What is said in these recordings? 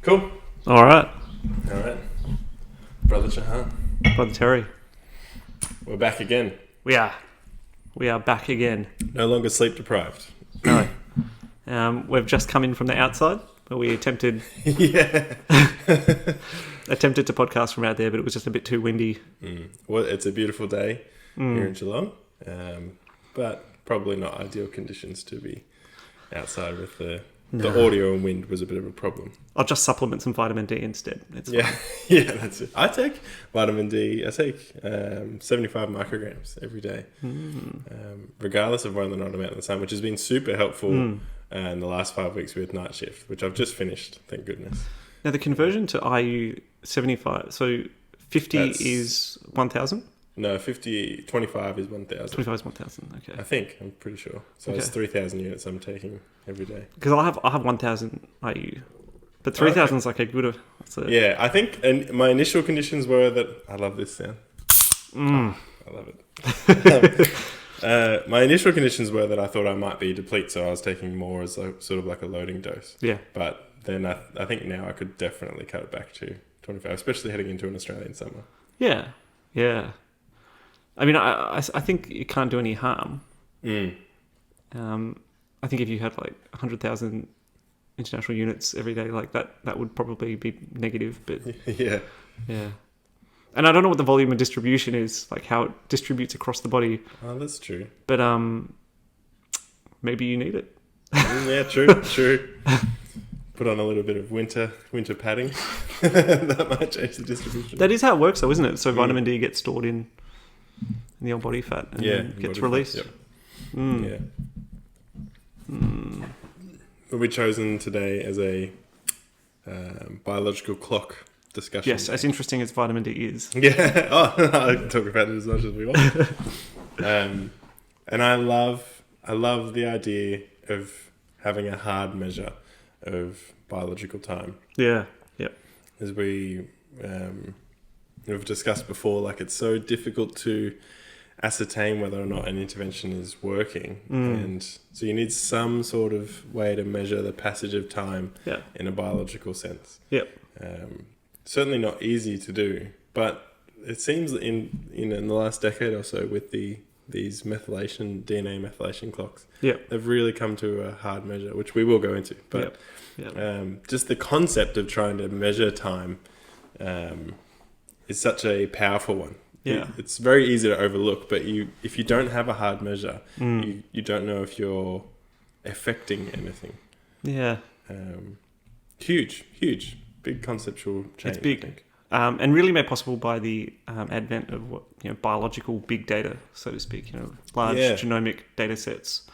Cool. All right. Brother Jahan. Brother Terry. We're back again. We are back again. No longer sleep deprived. No. We've just come in from the outside, but we attempted Yeah. attempted to podcast from out there, but it was just a bit too windy. Well, it's a beautiful day here in Geelong, but probably not ideal conditions to be outside with the audio and wind was a bit of a problem. I'll just supplement some vitamin D instead. It's Yeah, fine. yeah, that's it. I take vitamin D. I take 75 micrograms every day, regardless of whether or not I'm out in the sun, which has been super helpful in the last 5 weeks with night shift, which I've just finished, thank goodness. Now the conversion to IU 75, so 50 is 1,000? No, 25 is 1,000. 25 is 1,000, okay. I think, I'm pretty sure. So it's 3,000 units I'm taking every day. Because I have 1,000 IU, but 3,000 is like a good... Yeah, I think, and my initial conditions were that, I love this sound. I love it. My initial conditions were that I thought I might be deplete, so I was taking more as sort of like a loading dose. Yeah. But then I think now I could definitely cut it back to 25, especially heading into an Australian summer. Yeah, yeah. I mean, I think it can't do any harm. I think if you had like 100,000 international units every day, like that would probably be negative. But yeah. And I don't know what the volume of distribution is, like how it distributes across the body. Oh, that's true. But maybe you need it. Yeah, true. Put on a little bit of winter padding. That might change the distribution. That is how it works, though, isn't it? So vitamin D gets stored in the old body fat and then gets released. Fat, yep. Will be chosen today as a biological clock discussion. Yes, as interesting as vitamin D is. Yeah. Oh, I can talk about it as much as we want. And I love the idea of having a hard measure of biological time. Yeah. Yep. As we've discussed before, like it's so difficult to ascertain whether or not an intervention is working, and so you need some sort of way to measure the passage of time in a biological sense. Yep. Certainly not easy to do, but it seems in the last decade or so with these DNA methylation clocks, they've really come to a hard measure, which we will go into. But just the concept of trying to measure time is such a powerful one. Yeah, it's very easy to overlook, but if you don't have a hard measure, you don't know if you're affecting anything. Yeah. Huge, big conceptual change. It's big. I think. And really made possible by the advent of biological big data, so to speak. Large genomic data sets,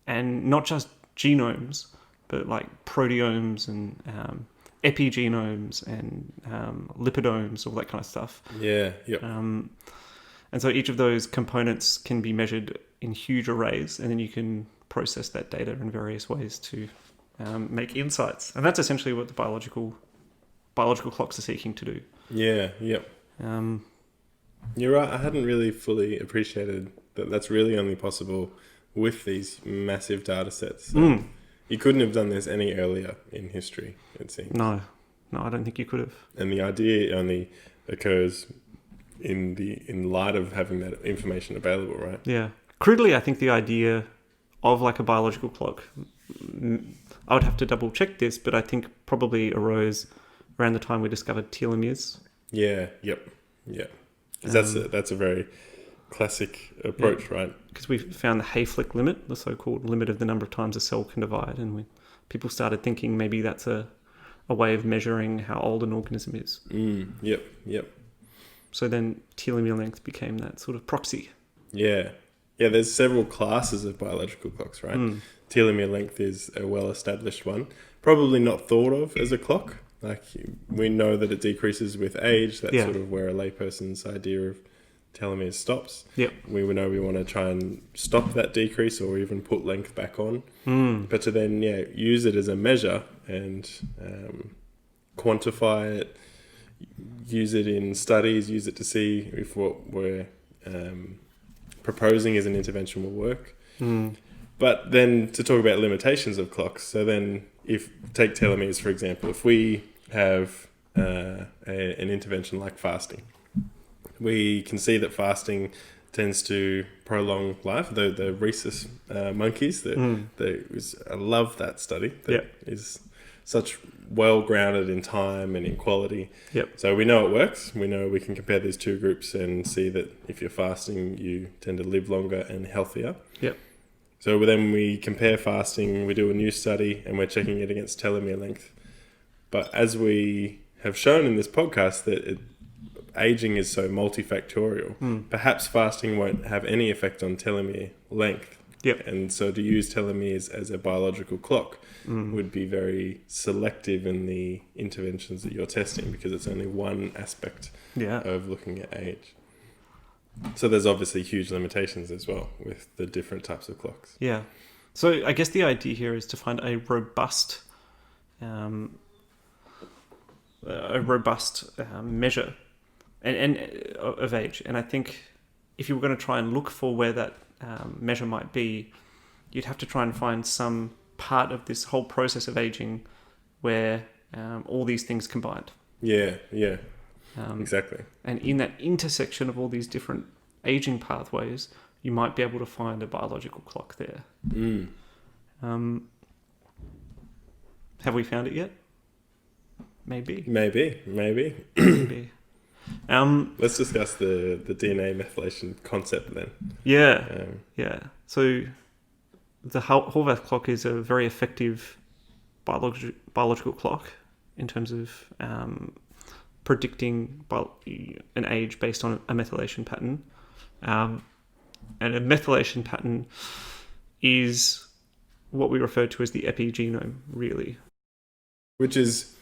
and not just genomes, but like proteomes and epigenomes and lipidomes, all that kind of stuff. Yeah, yep. And so each of those components can be measured in huge arrays, and then you can process that data in various ways to make insights. And that's essentially what the biological clocks are seeking to do. Yeah, yep. You're right. I hadn't really fully appreciated that that's really only possible with these massive data sets. You couldn't have done this any earlier in history, it seems. No, I don't think you could have. And the idea only occurs in light of having that information available, right? Yeah. Crudely, I think the idea of like a biological clock, I would have to double check this, but I think probably arose around the time we discovered telomeres. Yeah. Yep. Yeah. Because that's a very classic approach, right? Because we found the Hayflick limit, the so-called limit of the number of times a cell can divide, and people started thinking maybe that's a way of measuring how old an organism is. Yep. So then telomere length became that sort of proxy. Yeah. There's several classes of biological clocks, right? Telomere length is a well-established one, probably not thought of as a clock. Like we know that it decreases with age. That's sort of where a layperson's idea of telomeres stops. Yep. We know we want to try and stop that decrease or even put length back on. But to then use it as a measure and quantify it, use it in studies, use it to see if what we're proposing as an intervention will work. But then to talk about limitations of clocks, so then if take telomeres, for example, if we have an intervention like fasting, we can see that fasting tends to prolong life. The rhesus monkeys, I love that study. That is such well-grounded in time and in quality. So we know it works. We know we can compare these two groups and see that if you're fasting, you tend to live longer and healthier. So then we compare fasting, we do a new study, and we're checking it against telomere length. But as we have shown in this podcast, that aging is so multifactorial, perhaps fasting won't have any effect on telomere length. And so to use telomeres as a biological clock would be very selective in the interventions that you're testing, because it's only one aspect of looking at age. So there's obviously huge limitations as well with the different types of clocks. So I guess the idea here is to find a robust measure and of age. And I think if you were going to try and look for where that measure might be, you'd have to try and find some part of this whole process of aging where all these things combined. Exactly. And in that intersection of all these different aging pathways, you might be able to find a biological clock there. Have we found it yet? Maybe. Let's discuss the DNA methylation concept then. So the Horvath clock is a very effective biological clock in terms of predicting an age based on a methylation pattern. And a methylation pattern is what we refer to as the epigenome, really. Which is,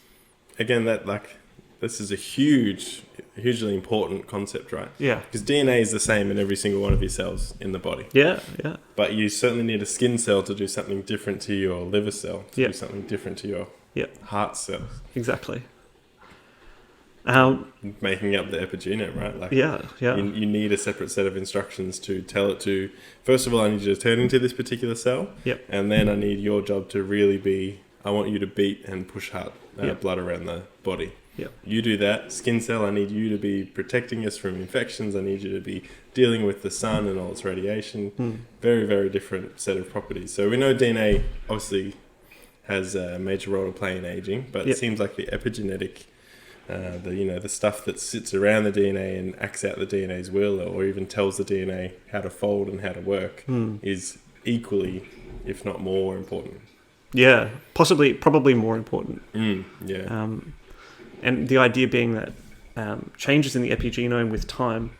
again, this is a hugely important concept, right? Because DNA is the same in every single one of your cells in the body. But you certainly need a skin cell to do something different to your liver cell, to do something different to your heart cells. Exactly. Making up the epigenome, right? You need a separate set of instructions to tell it to, first of all, I need you to turn into this particular cell. And then I need your job to really be, I want you to beat and push hard blood around the body. You do that. Skin cell, I need you to be protecting us from infections. I need you to be dealing with the sun and all its radiation. Very, very different set of properties. So we know DNA obviously has a major role to play in aging, but it seems like the epigenetic, the stuff that sits around the DNA and acts out the DNA's will, or even tells the DNA how to fold and how to work, is equally, if not more important. Probably more important. And the idea being that changes in the epigenome with time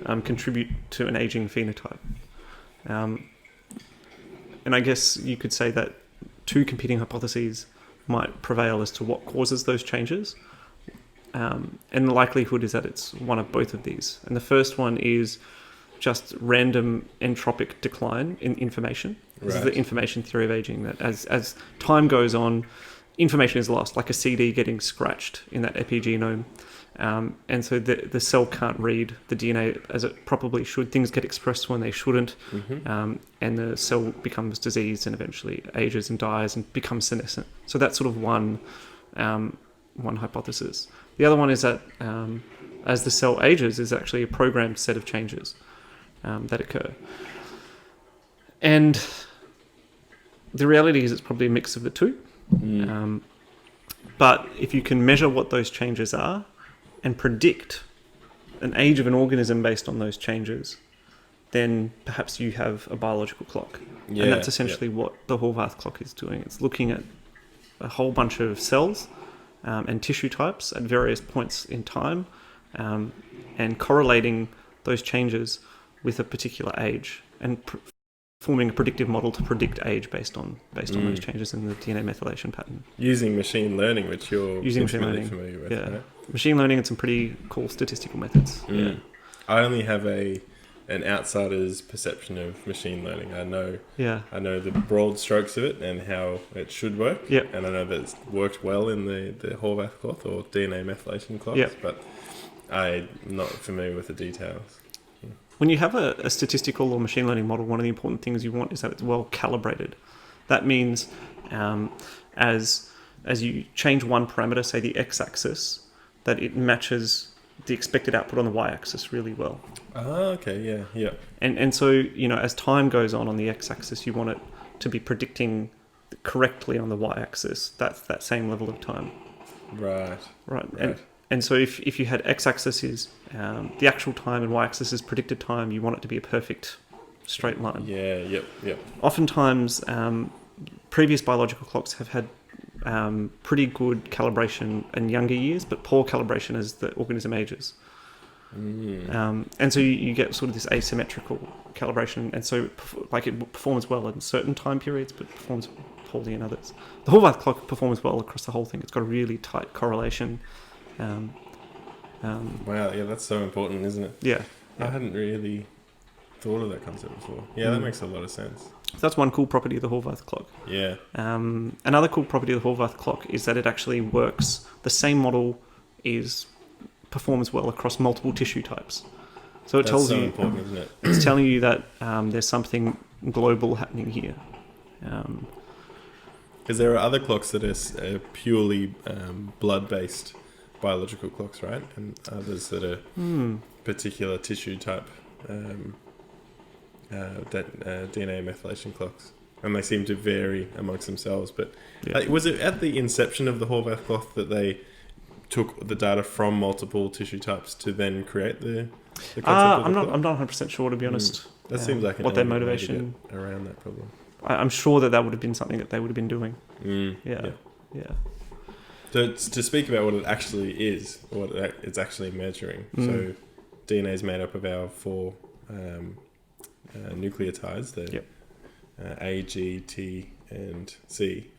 contribute to an aging phenotype. And I guess you could say that two competing hypotheses might prevail as to what causes those changes. And the likelihood is that it's one of both of these. And the first one is just random entropic decline in information. This is the information theory of aging, that as time goes on, information is lost, like a CD getting scratched in that epigenome. And so the cell can't read the DNA as it probably should. Things get expressed when they shouldn't. And the cell becomes diseased and eventually ages and dies and becomes senescent. So that's sort of one hypothesis. The other one is that as the cell ages, is actually a programmed set of changes that occur. And the reality is it's probably a mix of the two. But if you can measure what those changes are and predict an age of an organism based on those changes, then perhaps you have a biological clock. And that's essentially what the Horvath clock is doing. It's looking at a whole bunch of cells and tissue types at various points in time and correlating those changes with a particular age and forming a predictive model to predict age based on those changes in the DNA methylation pattern. Using machine learning, which you're familiar with. Right? Machine learning and some pretty cool statistical methods. I only have an outsider's perception of machine learning. I know the broad strokes of it and how it should work. And I know that it's worked well in the Horvath cloth or DNA methylation cloths, but I'm not familiar with the details. When you have a statistical or machine learning model, one of the important things you want is that it's well calibrated, That means as you change one parameter, say the x-axis, that it matches the expected output on the y-axis really well. Okay, yeah. And so, as time goes on the x-axis, you want it to be predicting correctly on the y-axis that same level of time. Right. And so if you had x-axis is the actual time and y-axis is predicted time, you want it to be a perfect straight line. Yep. Oftentimes, previous biological clocks have had pretty good calibration in younger years, but poor calibration as the organism ages. And so you get sort of this asymmetrical calibration, and so it performs well in certain time periods, but performs poorly in others. The Horvath clock performs well across the whole thing. It's got a really tight correlation. Wow, yeah, that's so important, isn't it? Yeah. I hadn't really thought of that concept before. Yeah, that makes a lot of sense. So that's one cool property of the Horvath clock. Yeah. Another cool property of the Horvath clock is that it actually works. The same model performs well across multiple tissue types. So it tells you, important, isn't it? It's telling you that there's something global happening here. Because there are other clocks that are purely blood-based biological clocks, right? And others that are particular tissue type DNA methylation clocks. And they seem to vary amongst themselves. But was it at the inception of the Horvath clock that they took the data from multiple tissue types to then create the concept of the clock? I'm not 100% sure, to be honest. That seems like what their motivation around that problem. I'm sure that would have been something that they would have been doing. Yeah. So to speak about what it actually is, what it's actually measuring. So DNA is made up of our 4 nucleotides, the A, G, T, and C.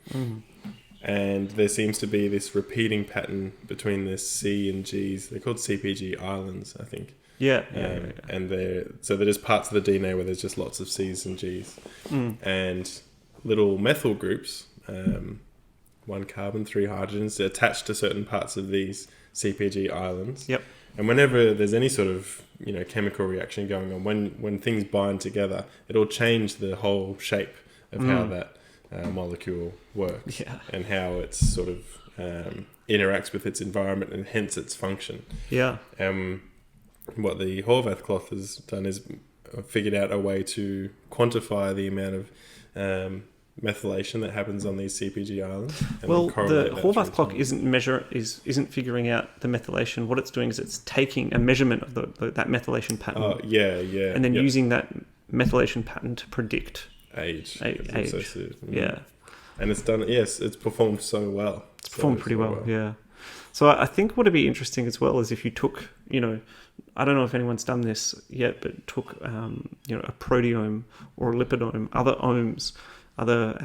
And there seems to be this repeating pattern between the C and Gs. They're called CPG islands, I think. And they're just parts of the DNA where there's just lots of Cs and Gs. And little methyl groups, 1 carbon, 3 hydrogens, they're attached to certain parts of these CPG islands. And whenever there's any sort of chemical reaction going on, when things bind together, it'll change the whole shape of how that molecule works and how it sort of interacts with its environment and hence its function. What the Horvath clock has done is figured out a way to quantify the amount of methylation that happens on these CPG islands. Well, the Horvath clock isn't figuring out the methylation. What it's doing is it's taking a measurement of that methylation pattern. And then using that methylation pattern to predict age. And it's done. Yes, it's performed so well. It's performed pretty well. Yeah. So I think what would be interesting as well is if you took, I don't know if anyone's done this yet, but took, a proteome or a lipidome, other omes, other,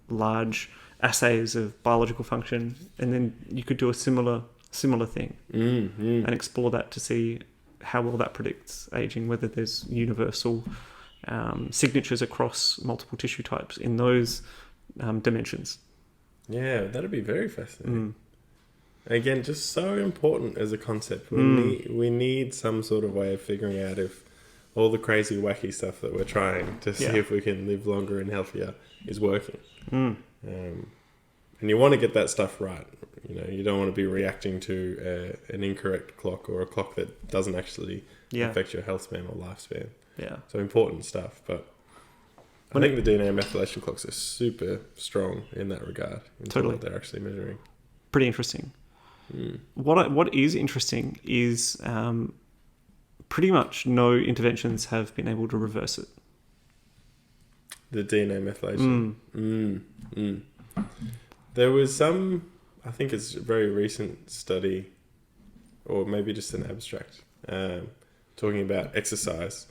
large assays of biological function, and then you could do a similar thing and explore that to see how well that predicts aging, whether there's universal signatures across multiple tissue types in those dimensions. Yeah, that'd be very fascinating. Again, just so important as a concept. We need some sort of way of figuring out if all the crazy, wacky stuff that we're trying to see if we can live longer and healthier is working. And you want to get that stuff right. You don't want to be reacting to an incorrect clock or a clock that doesn't actually affect your health span or lifespan. So important stuff. But I think the DNA methylation clocks are super strong in that regard. Totally. What they're actually measuring. Pretty interesting. What is interesting is pretty much no interventions have been able to reverse it. The DNA methylation. There was some, I think it's a very recent study, or maybe just an abstract, talking about exercise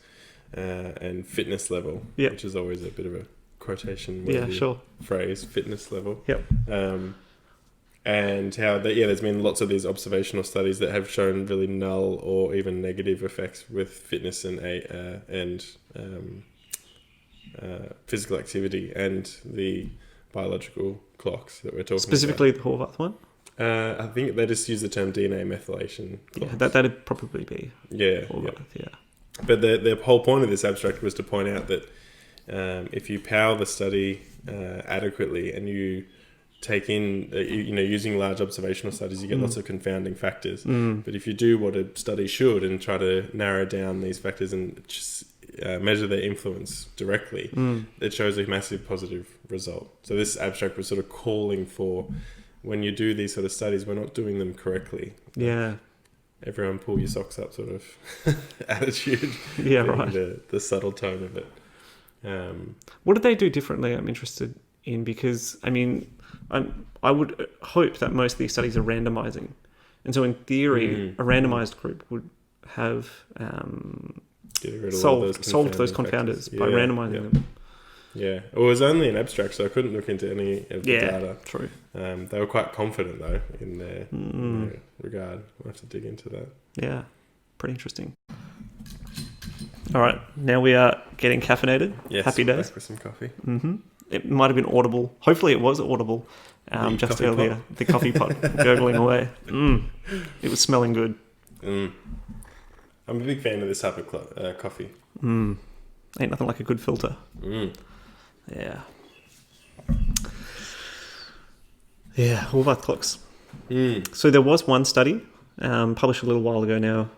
and fitness level, which is always a bit of a quotation phrase, fitness level. And how there's been lots of these observational studies that have shown really null or even negative effects with fitness and physical activity and the biological clocks that we're talking specifically about. The Horvath one? I think they just use the term DNA methylation clocks. That'd probably be Horvath, But the whole point of this abstract was to point out that if you power the study adequately and you take in, using large observational studies, you get lots of confounding factors. But if you do what a study should and try to narrow down these factors and just, measure their influence directly, it shows a massive positive result. So this abstract was sort of calling for, when you do these sort of studies, we're not doing them correctly. Yeah. Everyone pull your socks up sort of attitude. Yeah, right. The subtle tone of it. What did they do differently? I'm interested in, because, I mean, I would hope that most of these studies are randomizing. And so in theory, a randomized group would have solved those confounders by randomizing them. Yeah. Well, it was only an abstract, so I couldn't look into any of the data. True. They were quite confident, though, in their regard. We'll have to dig into that. Yeah. Pretty interesting. All right. Now we are getting caffeinated. Yes, Happy days. Back with some coffee. It might have been audible. Hopefully it was audible just earlier. The coffee pot gurgling away. It was smelling good. I'm a big fan of this type of coffee. Ain't nothing like a good filter. Yeah. Yeah, Horvath clocks. So there was one study published a little while ago now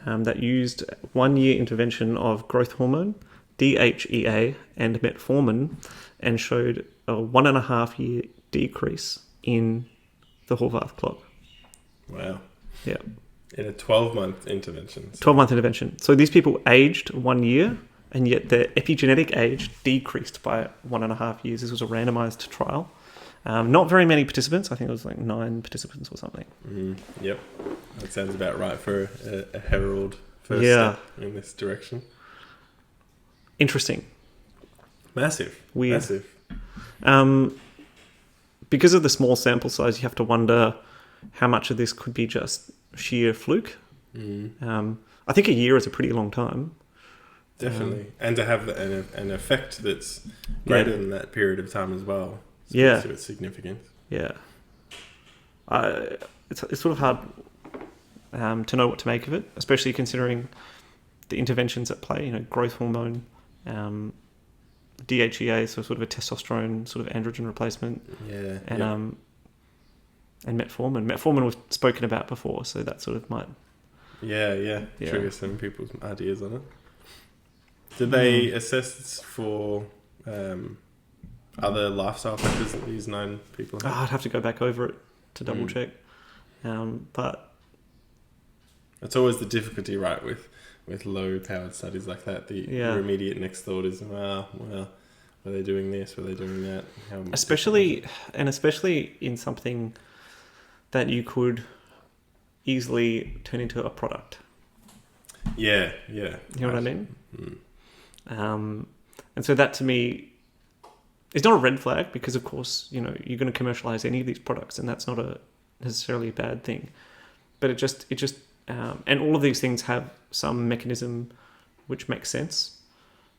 that used 1 year intervention of growth hormone, DHEA, and metformin, and showed a 1.5 year decrease in the Horvath clock. Wow. Yeah. In a 12-month intervention. 12-month intervention. So these people aged 1 year, and yet their epigenetic age decreased by 1.5 years. This was a randomized trial. Not very many participants. I think it was like 9 participants or something. Yep. That sounds about right for a herald first step in this direction. Interesting. Massive. Weird. Massive. Because of the small sample size, you have to wonder how much of this could be just sheer fluke. I think a year is a pretty long time. Definitely. And to have an effect that's greater than that period of time as well. To its significance. Yeah. It's sort of hard to know what to make of it, especially considering the interventions at play, growth hormone, DHEA, so sort of a testosterone sort of androgen replacement. Yeah. And metformin. Metformin was spoken about before, so that sort of might... Yeah. Trigger some people's ideas on it. Did they assess for other lifestyle factors that these 9 people have? I'd have to go back over it to double check. But it's always the difficulty, right, with low-powered studies like that. Your immediate next thought is, well, were they doing this? Were they doing that? Especially in something that you could easily turn into a product. Yeah. You know what I mean? And so that to me is not a red flag, because of course, you're going to commercialize any of these products, and that's not necessarily a bad thing. But it just and all of these things have some mechanism which makes sense.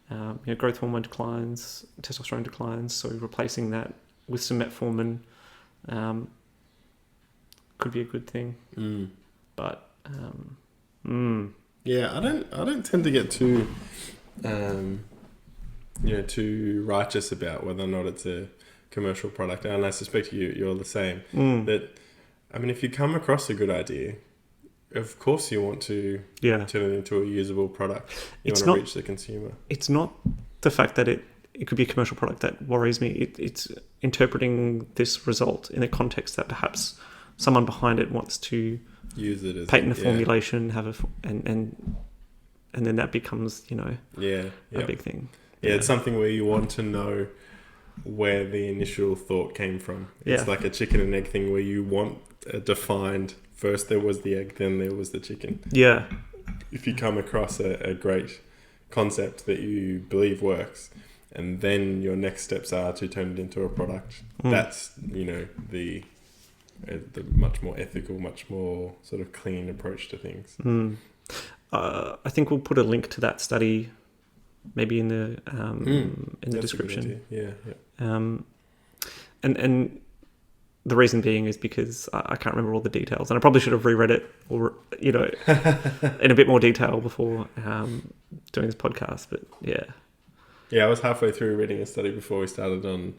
Growth hormone declines, testosterone declines, so replacing that with some metformin could be a good thing. But yeah, I don't tend to get too too righteous about whether or not it's a commercial product, and I suspect you're the same. That, I mean, if you come across a good idea, of course you want to turn it into a usable product. You want to reach the consumer. It's not the fact that it could be a commercial product that worries me. It's interpreting this result in a context that perhaps someone behind it wants to use it as patent a formulation, and then that becomes a big thing. Yeah, it's something where you want to know where the initial thought came from. It's like a chicken and egg thing where you want a defined, first there was the egg, then there was the chicken. Yeah. If you come across a great concept that you believe works, and then your next steps are to turn it into a product, that's, the much more ethical, much more sort of clean approach to things. I think we'll put a link to that study maybe in the description. And the reason being is because I can't remember all the details, and I probably should have reread it or in a bit more detail before doing this podcast. But Yeah, I was halfway through reading a study before we started on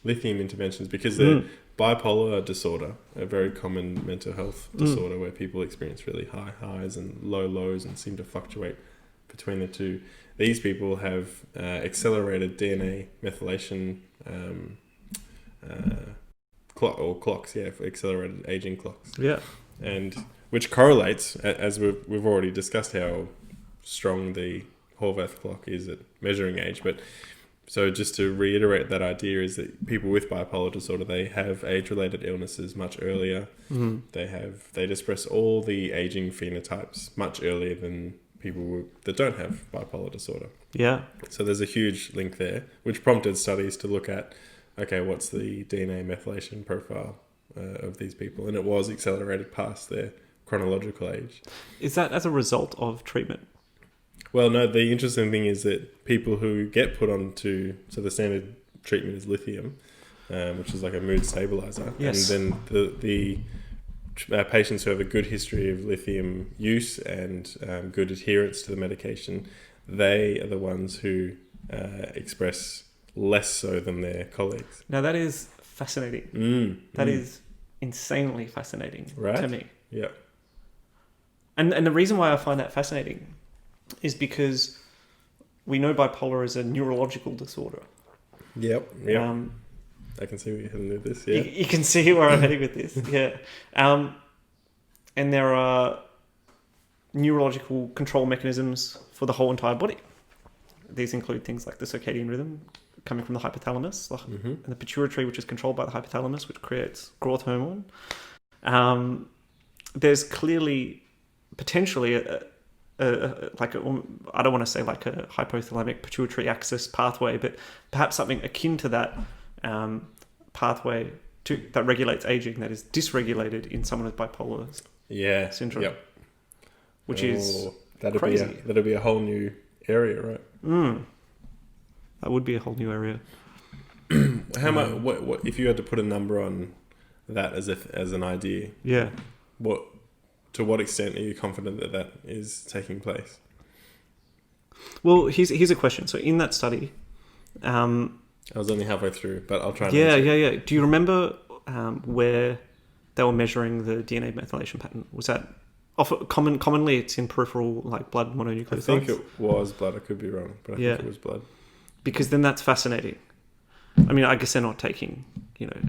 lithium interventions, because the bipolar disorder, a very common mental health disorder where people experience really high highs and low lows and seem to fluctuate between the two. These people have accelerated DNA methylation clocks, for accelerated aging clocks. Yeah. And which correlates, as we've already discussed how strong the Horvath clock is at measuring age. But so just to reiterate that idea is that people with bipolar disorder, they have age-related illnesses much earlier. They express all the aging phenotypes much earlier than people that don't have bipolar disorder. Yeah. So there's a huge link there, which prompted studies to look at, okay, what's the DNA methylation profile of these people? And it was accelerated past their chronological age. Is that as a result of treatment? Well, no, the interesting thing is that people who get put onto, so the standard treatment is lithium, which is like a mood stabilizer. Yes. And then the patients who have a good history of lithium use and good adherence to the medication, they are the ones who express less so than their colleagues. Now that is fascinating. That is insanely fascinating to me. Yeah. And the reason why I find that fascinating is because we know bipolar is a neurological disorder. Yep. I can see where you're heading with this. Yeah. You can see where I'm heading with this. Yeah. And there are neurological control mechanisms for the whole entire body. These include things like the circadian rhythm coming from the hypothalamus, and the pituitary, which is controlled by the hypothalamus, which creates growth hormone. There's clearly potentially I don't want to say like a hypothalamic pituitary axis pathway, but perhaps something akin to that pathway that regulates aging that is dysregulated in someone with bipolar syndrome. Yep. Which is crazy. That'd be a whole new area, right? That would be a whole new area. How much? What if you had to put a number on that as an idea? Yeah. To what extent are you confident that is taking place? Well, here's a question. So in that study, I was only halfway through, but I'll try. Yeah. Do you remember where they were measuring the DNA methylation pattern? Was that commonly it's in peripheral, like blood mononucleotides? I think it was blood. I could be wrong, but I think it was blood. Because then that's fascinating. I mean, I guess they're not taking,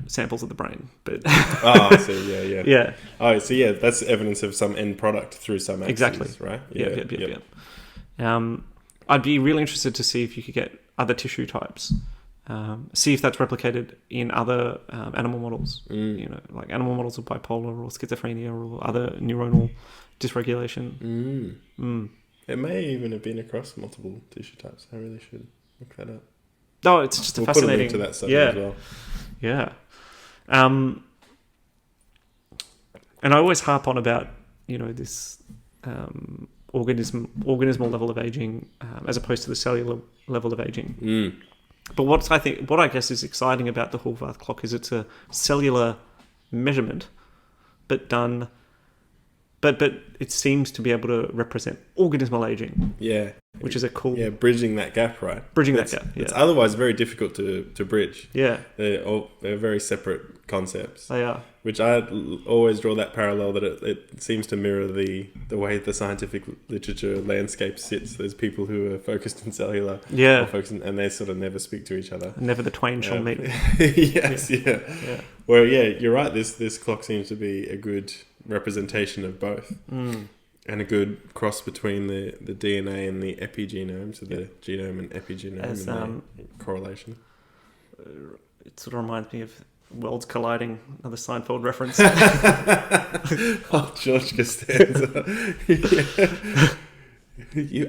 samples of the brain, but... I see, yeah. Yeah. Oh, so that's evidence of some end product through some axes, exactly. Right? Yeah. I'd be really interested to see if you could get other tissue types, see if that's replicated in other animal models, like animal models of bipolar or schizophrenia or other neuronal dysregulation. It may even have been across multiple tissue types. I really should look that up. No, it's just fascinating. Put a link to that study as well. Yeah. And I always harp on about, this organismal level of aging as opposed to the cellular level of aging. But what I guess is exciting about the Horvath clock is it's a cellular measurement, but done. But it seems to be able to represent organismal aging. Yeah. Which is a cool... Yeah, bridging that gap, right? That gap, yeah. It's otherwise very difficult to bridge. Yeah. They're very separate concepts. They are. Which I always draw that parallel that it seems to mirror the way the scientific literature landscape sits. There's people who are focused in cellular. Yeah. And they sort of never speak to each other. Never the twain shall meet. Yes, yeah. Well, you're right. This clock seems to be a good representation of both. And a good cross between the DNA and the epigenome, so the genome and epigenome and correlation. It sort of reminds me of worlds colliding, another Seinfeld reference. George Costanza.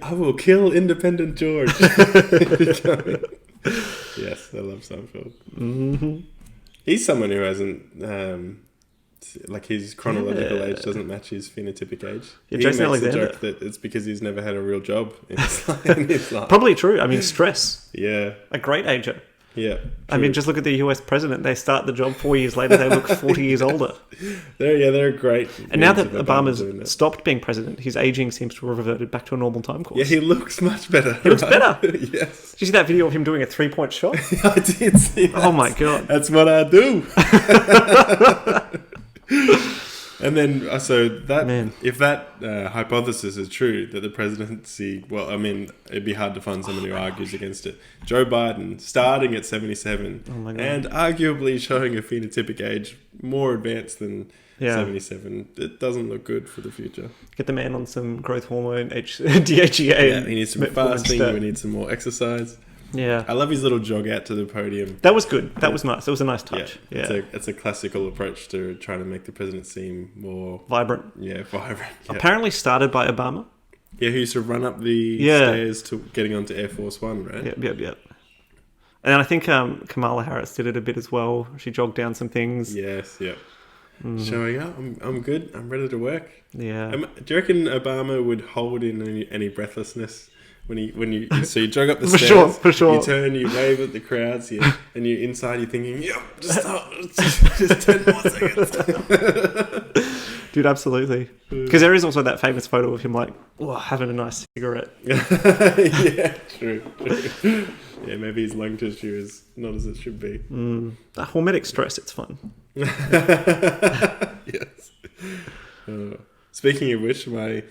I will kill independent George. Yes, I love Seinfeld. Mm-hmm. He's someone who hasn't... like his chronological age doesn't match his phenotypic age. Yeah, he Jason makes the Alexander. joke that it's because he's never had a real job in his life. Probably true. I mean, stress. Yeah. A great ager. Yeah. I mean, just look at the US president. They start the job 4 years later, they look 40 years older. They're great. And now that Obama's stopped being president, his aging seems to have reverted back to a normal time course. Yeah, he looks much better. He looks better. Yes. Did you see that video of him doing a 3-point shot? I did see that. Oh my God. That's what I do. And then, so that if that hypothesis is true, that the presidency, well, I mean, it'd be hard to find someone who argues against it. Joe Biden, starting at 77, and arguably showing a phenotypic age more advanced than 77. It doesn't look good for the future. Get the man on some growth hormone, DHEA. Yeah, he needs some fasting, we need some more exercise. Yeah. I love his little jog out to the podium. That was good. That was nice. It was a nice touch. Yeah. It's a classical approach to trying to make the president seem more... vibrant. Yeah, vibrant. Yeah. Apparently started by Obama. Yeah, who used to run up the stairs to getting onto Air Force One, right? Yep. And I think Kamala Harris did it a bit as well. She jogged down some things. Yes, yeah. Showing up, I'm good. I'm ready to work. Yeah. Do you reckon Obama would hold in any breathlessness when you so you jog up the stairs? For sure. You turn, you wave at the crowds, and you're inside. You're thinking, "Yep, just 10 more seconds." Dude, absolutely. Because there is also that famous photo of him having a nice cigarette. Yeah, true. Yeah, maybe his lung tissue is not as it should be. Hormetic stress, it's fun. Yes. Speaking of which, my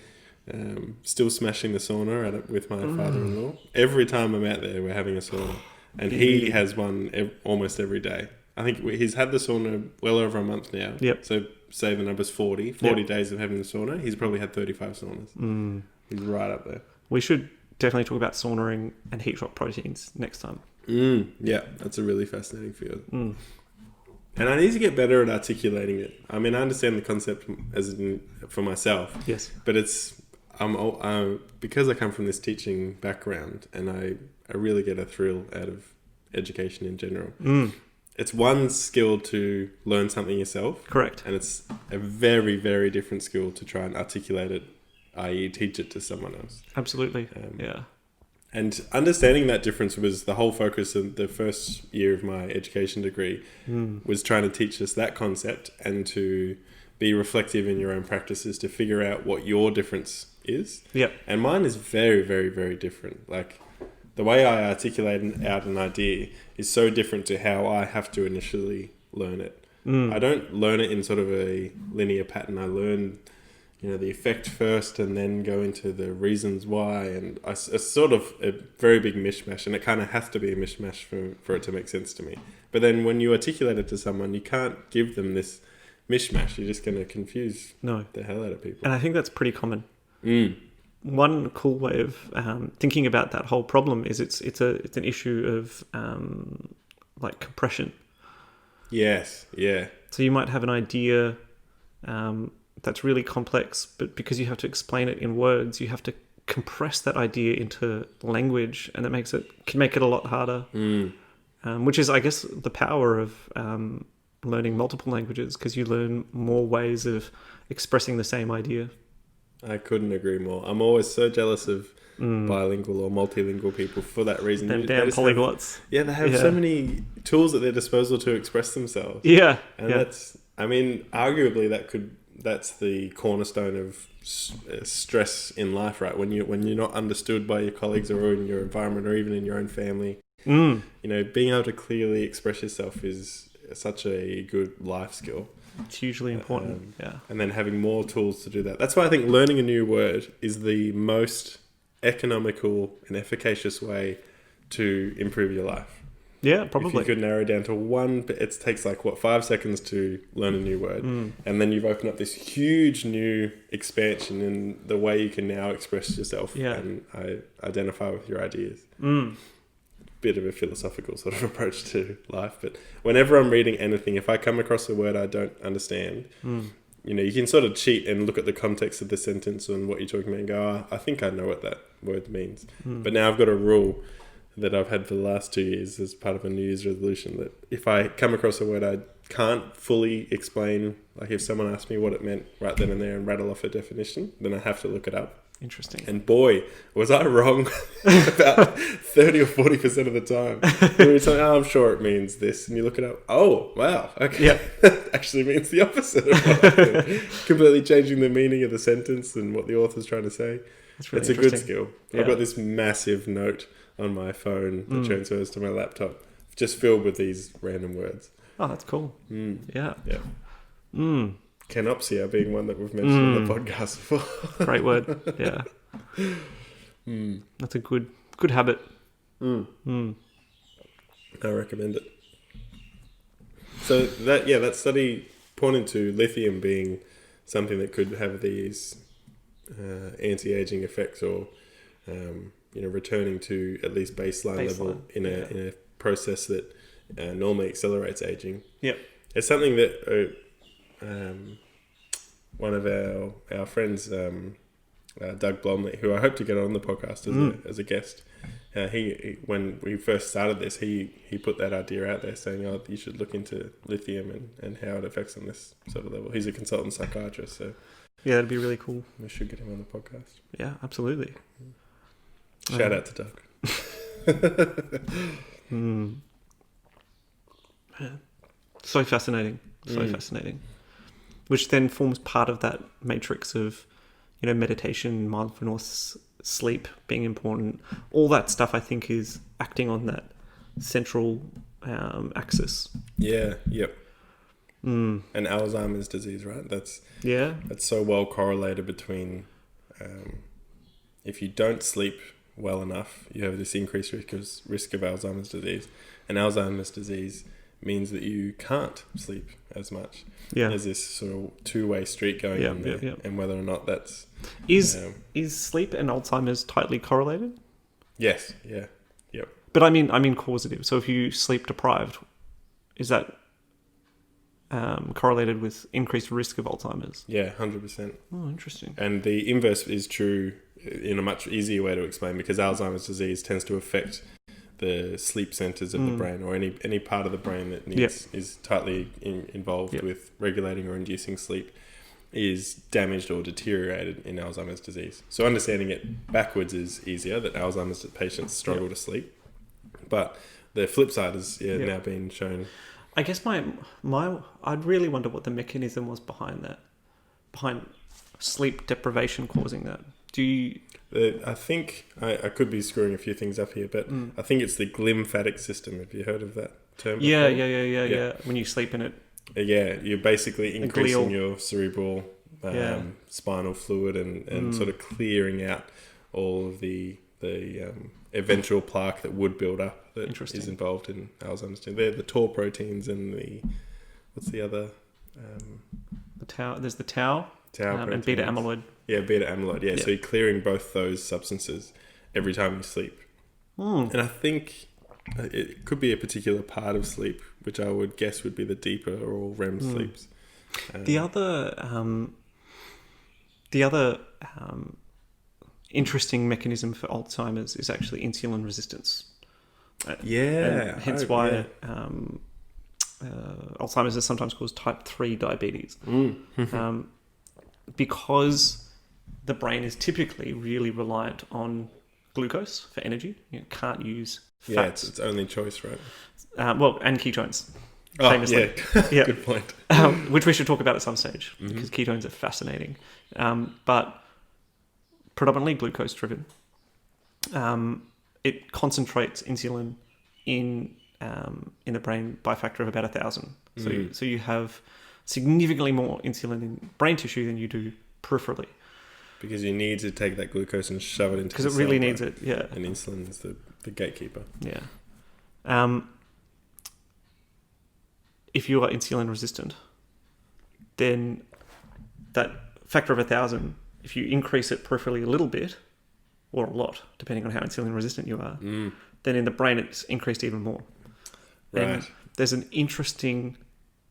still smashing the sauna with my father-in-law. Every time I'm out there, we're having a sauna, and he has one almost every day. I think he's had the sauna well over a month now. Yep. So say the number's 40 days of having the sauna. He's probably had 35 saunas. He's right up there. We should definitely talk about saunaing and heat shock proteins next time. Yeah, that's a really fascinating field. And I need to get better at articulating it. I mean, I understand the concept for myself. Yes. But because I come from this teaching background, and I really get a thrill out of education in general. It's one skill to learn something yourself. Correct. And it's a very, very different skill to try and articulate it, i.e. teach it to someone else. Absolutely. Yeah. And understanding that difference was the whole focus of the first year of my education degree, was trying to teach us that concept and to be reflective in your own practices to figure out what your difference is. Yep. And mine is very, very, very different. Like, the way I articulate out an idea is so different to how I have to initially learn it. I don't learn it in sort of a linear pattern. I learn, the effect first and then go into the reasons why. And it's sort of a very big mishmash, and it kind of has to be a mishmash for it to make sense to me. But then when you articulate it to someone, you can't give them this mishmash. You're just going to confuse the hell out of people. And I think that's pretty common. One cool way of thinking about that whole problem is it's an issue of compression. Yes, yeah. So you might have an idea that's really complex, but because you have to explain it in words, you have to compress that idea into language, and that can make it a lot harder. Which is, I guess, the power of learning multiple languages, because you learn more ways of expressing the same idea. I couldn't agree more. I'm always so jealous of bilingual or multilingual people for that reason. Them damn polyglots. They have so many tools at their disposal to express themselves. Yeah. And that's, arguably that's the cornerstone of stress in life, right? When you're not understood by your colleagues or in your environment or even in your own family. Being able to clearly express yourself is such a good life skill. It's hugely important. And then having more tools to do that. That's why I think learning a new word is the most economical and efficacious way to improve your life. Yeah, probably. If you could narrow down to one, it takes 5 seconds to learn a new word. And then you've opened up this huge new expansion in the way you can now express yourself and identify with your ideas. Bit of a philosophical sort of approach to life, but whenever I'm reading anything, if I come across a word I don't understand, you can sort of cheat and look at the context of the sentence and what you're talking about and go, I think I know what that word means. But now I've got a rule that I've had for the last 2 years as part of a New Year's resolution, that if I come across a word I can't fully explain, like if someone asked me what it meant right then and there and rattle off a definition, then I have to look it up. Interesting. And boy, was I wrong about 30 or 40% of the time. We were saying, I'm sure it means this. And you look it up. Oh, wow. Okay. Yeah. That actually means the opposite of what I thought. Completely changing the meaning of the sentence and what the author's trying to say. That's really it's a good skill. Yeah. I've got this massive note on my phone that transfers to my laptop, just filled with these random words. Oh, that's cool. Yeah. Yeah. Mm. Canopsia being one that we've mentioned on the podcast before. Great word. Yeah. That's a good habit. I recommend it. So that study pointed to lithium being something that could have these anti-aging effects, or returning to at least baseline level in a process that normally accelerates aging. Yep. It's something that one of our friends, Doug Blomley, who I hope to get on the podcast as a guest, he when we first started this, he put that idea out there, saying, "Oh, you should look into lithium and how it affects on this sort of level." He's a consultant psychiatrist, so yeah, that'd be really cool. We should get him on the podcast. Yeah, absolutely. Shout out to Doug. Yeah. So fascinating. Fascinating. Which then forms part of that matrix of, meditation, mindfulness, sleep being important. All that stuff, I think, is acting on that central axis. Yeah. Yep. And Alzheimer's disease, right? That's so well correlated between if you don't sleep well enough, you have this increased risk of Alzheimer's disease, and Alzheimer's disease means that you can't sleep as much. Yeah. There's this sort of two-way street going on there, and whether or not that's is sleep and Alzheimer's tightly correlated? Yes. Yeah. Yep. But I mean causative. So if you sleep deprived, is that correlated with increased risk of Alzheimer's? Yeah, 100%. Oh, interesting. And the inverse is true in a much easier way to explain, because Alzheimer's disease tends to affect the sleep centers of the brain, or any part of the brain that is tightly involved with regulating or inducing sleep, is damaged or deteriorated in Alzheimer's disease. So understanding it backwards is easier, that Alzheimer's patients struggle to sleep. But the flip side is now being shown. I guess I'd really wonder what the mechanism was behind that, behind sleep deprivation causing that. Do you... I think I could be screwing a few things up here, but I think it's the glymphatic system. Have you heard of that term before? Yeah. When you sleep in it. Yeah, you're basically increasing your cerebral spinal fluid and sort of clearing out all of the eventual plaque that would build up that is involved in Alzheimer's. They're the tau proteins and what's the other? The tau. There's the tau and beta amyloid. Yeah, beta amyloid. Yeah, so you're clearing both those substances every time you sleep. And I think it could be a particular part of sleep, which I would guess would be the deeper or REM sleeps. The other interesting mechanism for Alzheimer's is actually insulin resistance. Hence why Alzheimer's is sometimes called type 3 diabetes. Because the brain is typically really reliant on glucose for energy. You can't use fats. Yeah, it's its only choice, right? And ketones. Oh, famously. Yeah. Good point. Which we should talk about at some stage, because ketones are fascinating. But predominantly glucose driven. It concentrates insulin in the brain by a factor of about 1,000. So you have significantly more insulin in brain tissue than you do peripherally. Because you need to take that glucose and shove it into the cell. Because it really needs it, yeah. And insulin is the gatekeeper. Yeah. If you are insulin resistant, then that factor of 1,000, if you increase it peripherally a little bit, or a lot, depending on how insulin resistant you are, then in the brain it's increased even more. Right. And there's an interesting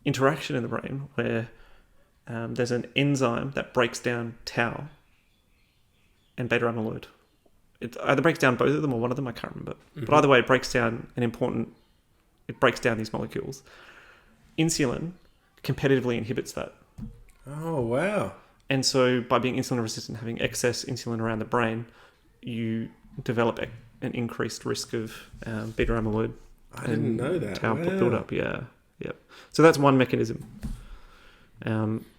interaction in the brain where there's an enzyme that breaks down tau and beta amyloid. It either breaks down both of them or one of them, I can't remember. But either way, it breaks down these molecules. Insulin competitively inhibits that. Oh, wow. And so by being insulin resistant, having excess insulin around the brain, you develop an increased risk of beta amyloid. I didn't know that. Tau build up. Yeah. So that's one mechanism,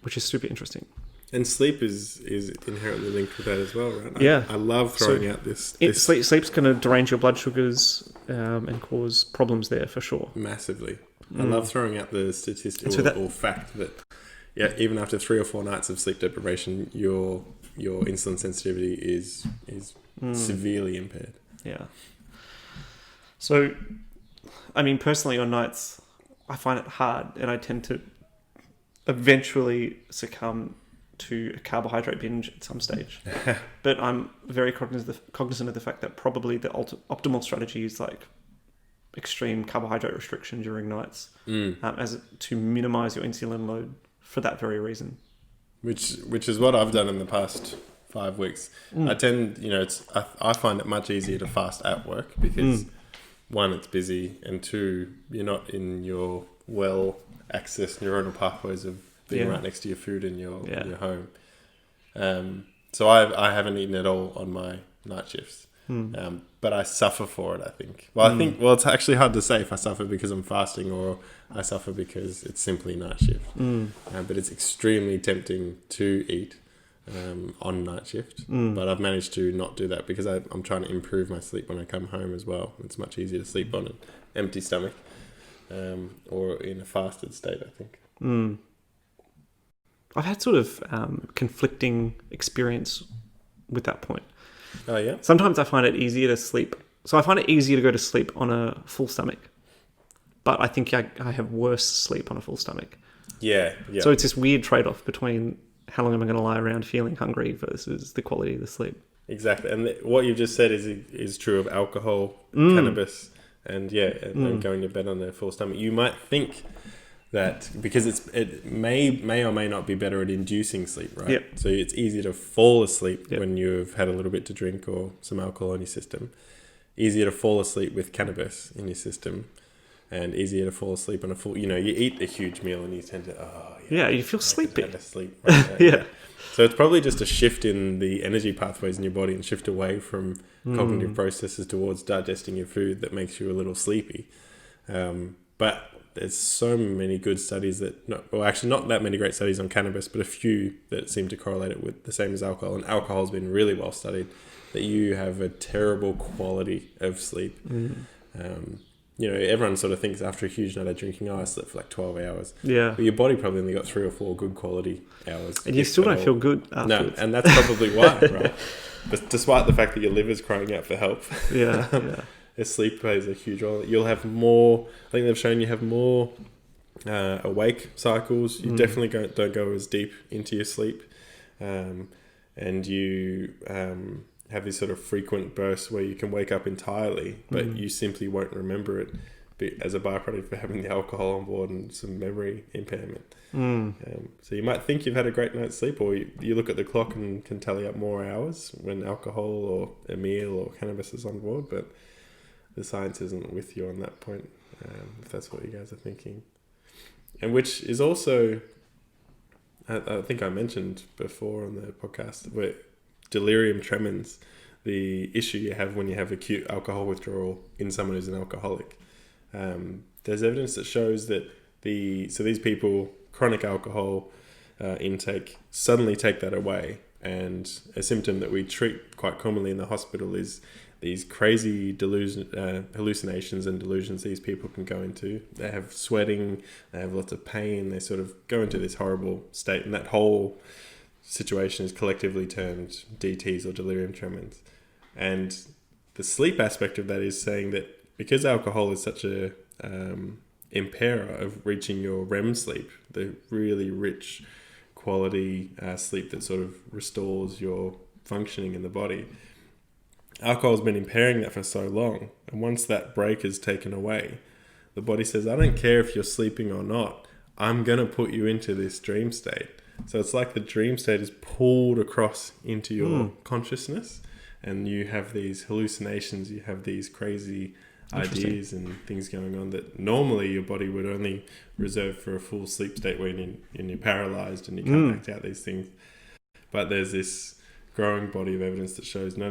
which is super interesting. And sleep is inherently linked with that as well, right? Yeah. I love throwing out this. Sleep's going to derange your blood sugars and cause problems there for sure. Massively. I love throwing out the statistical or fact that even after 3 or 4 nights of sleep deprivation, your insulin sensitivity is severely impaired. Yeah. So, I mean, personally, on nights, I find it hard, and I tend to eventually succumb to a carbohydrate binge at some stage. But I'm very cognizant of the fact that probably the optimal strategy is like extreme carbohydrate restriction during nights, to minimize your insulin load for that very reason. Which is what I've done in the past 5 weeks. I tend, I find it much easier to fast at work because 1, it's busy, and 2, you're not in your well-accessed neuronal pathways of being right next to your food in your home. So I haven't eaten at all on my night shifts. But I suffer for it, I think. Well, it's actually hard to say if I suffer because I'm fasting or I suffer because it's simply night shift. But it's extremely tempting to eat on night shift. But I've managed to not do that because I'm trying to improve my sleep when I come home as well. It's much easier to sleep on an empty stomach or in a fasted state, I think. I've had sort of conflicting experience with that point. Oh, yeah? Sometimes I find it easier to sleep. So I find it easier to go to sleep on a full stomach. But I think I have worse sleep on a full stomach. Yeah. So it's this weird trade-off between how long am I going to lie around feeling hungry versus the quality of the sleep. Exactly. And what you've just said is true of alcohol, cannabis, and going to bed on a full stomach. You might think that because it may or may not be better at inducing sleep, right? Yep. So it's easier to fall asleep when you've had a little bit to drink or some alcohol in your system. Easier to fall asleep with cannabis in your system, and easier to fall asleep on a full. You eat a huge meal and you tend to you feel sleepy. Sleep right Yeah. So it's probably just a shift in the energy pathways in your body and shift away from cognitive processes towards digesting your food that makes you a little sleepy. But there's so many good studies not that many great studies on cannabis, but a few that seem to correlate it with the same as alcohol. And alcohol has been really well studied that you have a terrible quality of sleep. Everyone sort of thinks after a huge night of drinking, I slept for like 12 hours. Yeah. But your body probably only got 3 or 4 good quality hours. And you still don't feel good afterwards. No, and that's probably why, right? But despite the fact that your liver's crying out for help. Yeah. Sleep plays a huge role. You'll have more. I think they've shown you have more awake cycles. You definitely don't go as deep into your sleep, and you have these sort of frequent bursts where you can wake up entirely, but you simply won't remember it as a byproduct for having the alcohol on board and some memory impairment. So you might think you've had a great night's sleep, or you look at the clock and can tally up more hours when alcohol or a meal or cannabis is on board, but the science isn't with you on that point, if that's what you guys are thinking. And which is also, I think I mentioned before on the podcast, where delirium tremens, the issue you have when you have acute alcohol withdrawal in someone who's an alcoholic. There's evidence that shows that these people, chronic alcohol intake, suddenly take that away. And a symptom that we treat quite commonly in the hospital is these crazy hallucinations and delusions these people can go into. They have sweating, they have lots of pain, they sort of go into this horrible state, and that whole situation is collectively termed DTs or delirium tremens. And the sleep aspect of that is saying that because alcohol is such a impairer of reaching your REM sleep, the really rich quality sleep that sort of restores your functioning in the body, alcohol's been impairing that for so long, and once that break is taken away, the body says, I don't care if you're sleeping or not, I'm going to put you into this dream state. So it's like the dream state is pulled across into your consciousness, and you have these hallucinations, you have these crazy ideas and things going on that normally your body would only reserve for a full sleep state when you're paralyzed and you can't act out these things. But there's this growing body of evidence that shows no,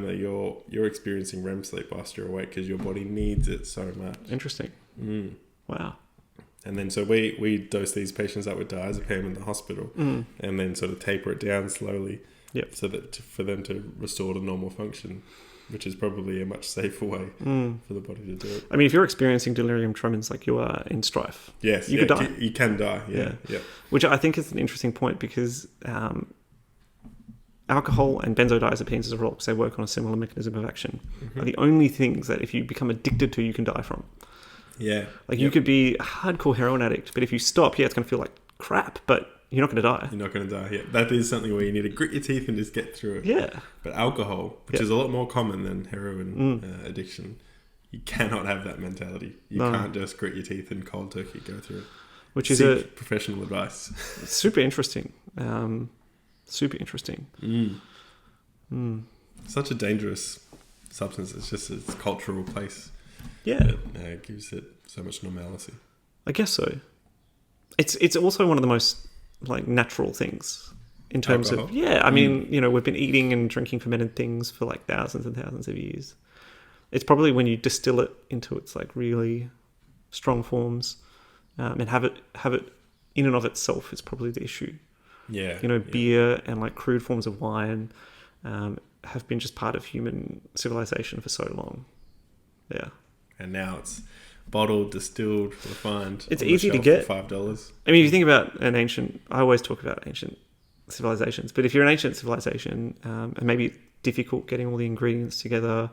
you're experiencing REM sleep whilst you're awake because your body needs it so much. Interesting. Wow. And then so we dose these patients up with diazepam in the hospital, and then sort of taper it down slowly, so that for them to restore to normal function, which is probably a much safer way for the body to do it. I mean, if you're experiencing delirium tremens like you are in strife, yes, you could die. You can die. Yeah. Which I think is an interesting point because alcohol and benzodiazepines as a role, because they work on a similar mechanism of action, are the only things that if you become addicted to, you can die from. Yeah. Like you could be a hardcore heroin addict, but if you stop, it's going to feel like crap, but you're not going to die. You're not going to die. Yeah. That is something where you need to grit your teeth and just get through it. Yeah. But alcohol, which is a lot more common than heroin addiction, you cannot have that mentality. You can't just grit your teeth and cold turkey go through it. Which is Seek professional advice. Super interesting. Super interesting. Such a dangerous substance. It's just its cultural place. Yeah. It gives it so much normalcy. I guess so. It's also one of the most like natural things in terms alcohol. of I mean, we've been eating and drinking fermented things for like thousands and thousands of years. It's probably when you distill it into its like really strong forms and have it in and of itself is probably the issue. Yeah. Beer and like crude forms of wine have been just part of human civilization for so long. Yeah. And now it's bottled, distilled, refined. It's easy to get. For $5. I mean, if you think about I always talk about ancient civilizations, but if you're an ancient civilization, and maybe it's difficult getting all the ingredients together,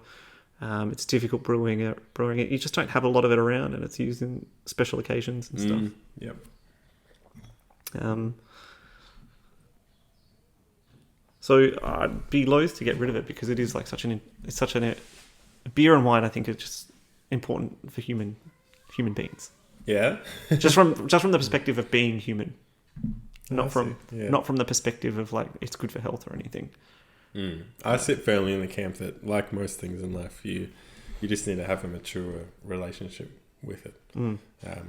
it's difficult brewing it, you just don't have a lot of it around, and it's used in special occasions and stuff. Yep. So I'd be loath to get rid of it because it is like beer and wine. I think is just important for human beings. Yeah. just from the perspective of being human, not from the perspective of like it's good for health or anything. I sit firmly in the camp that, like most things in life, you just need to have a mature relationship with it, and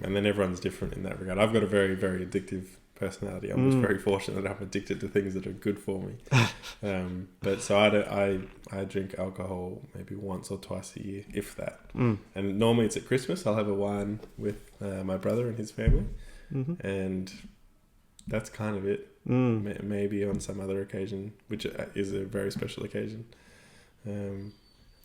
then everyone's different in that regard. I've got a very, very addictive personality. I'm just very fortunate that I'm addicted to things that are good for me. But so I drink alcohol maybe once or twice a year, if that. And normally it's at Christmas. I'll have a wine with my brother and his family, and that's kind of it. Maybe on some other occasion, which is a very special occasion.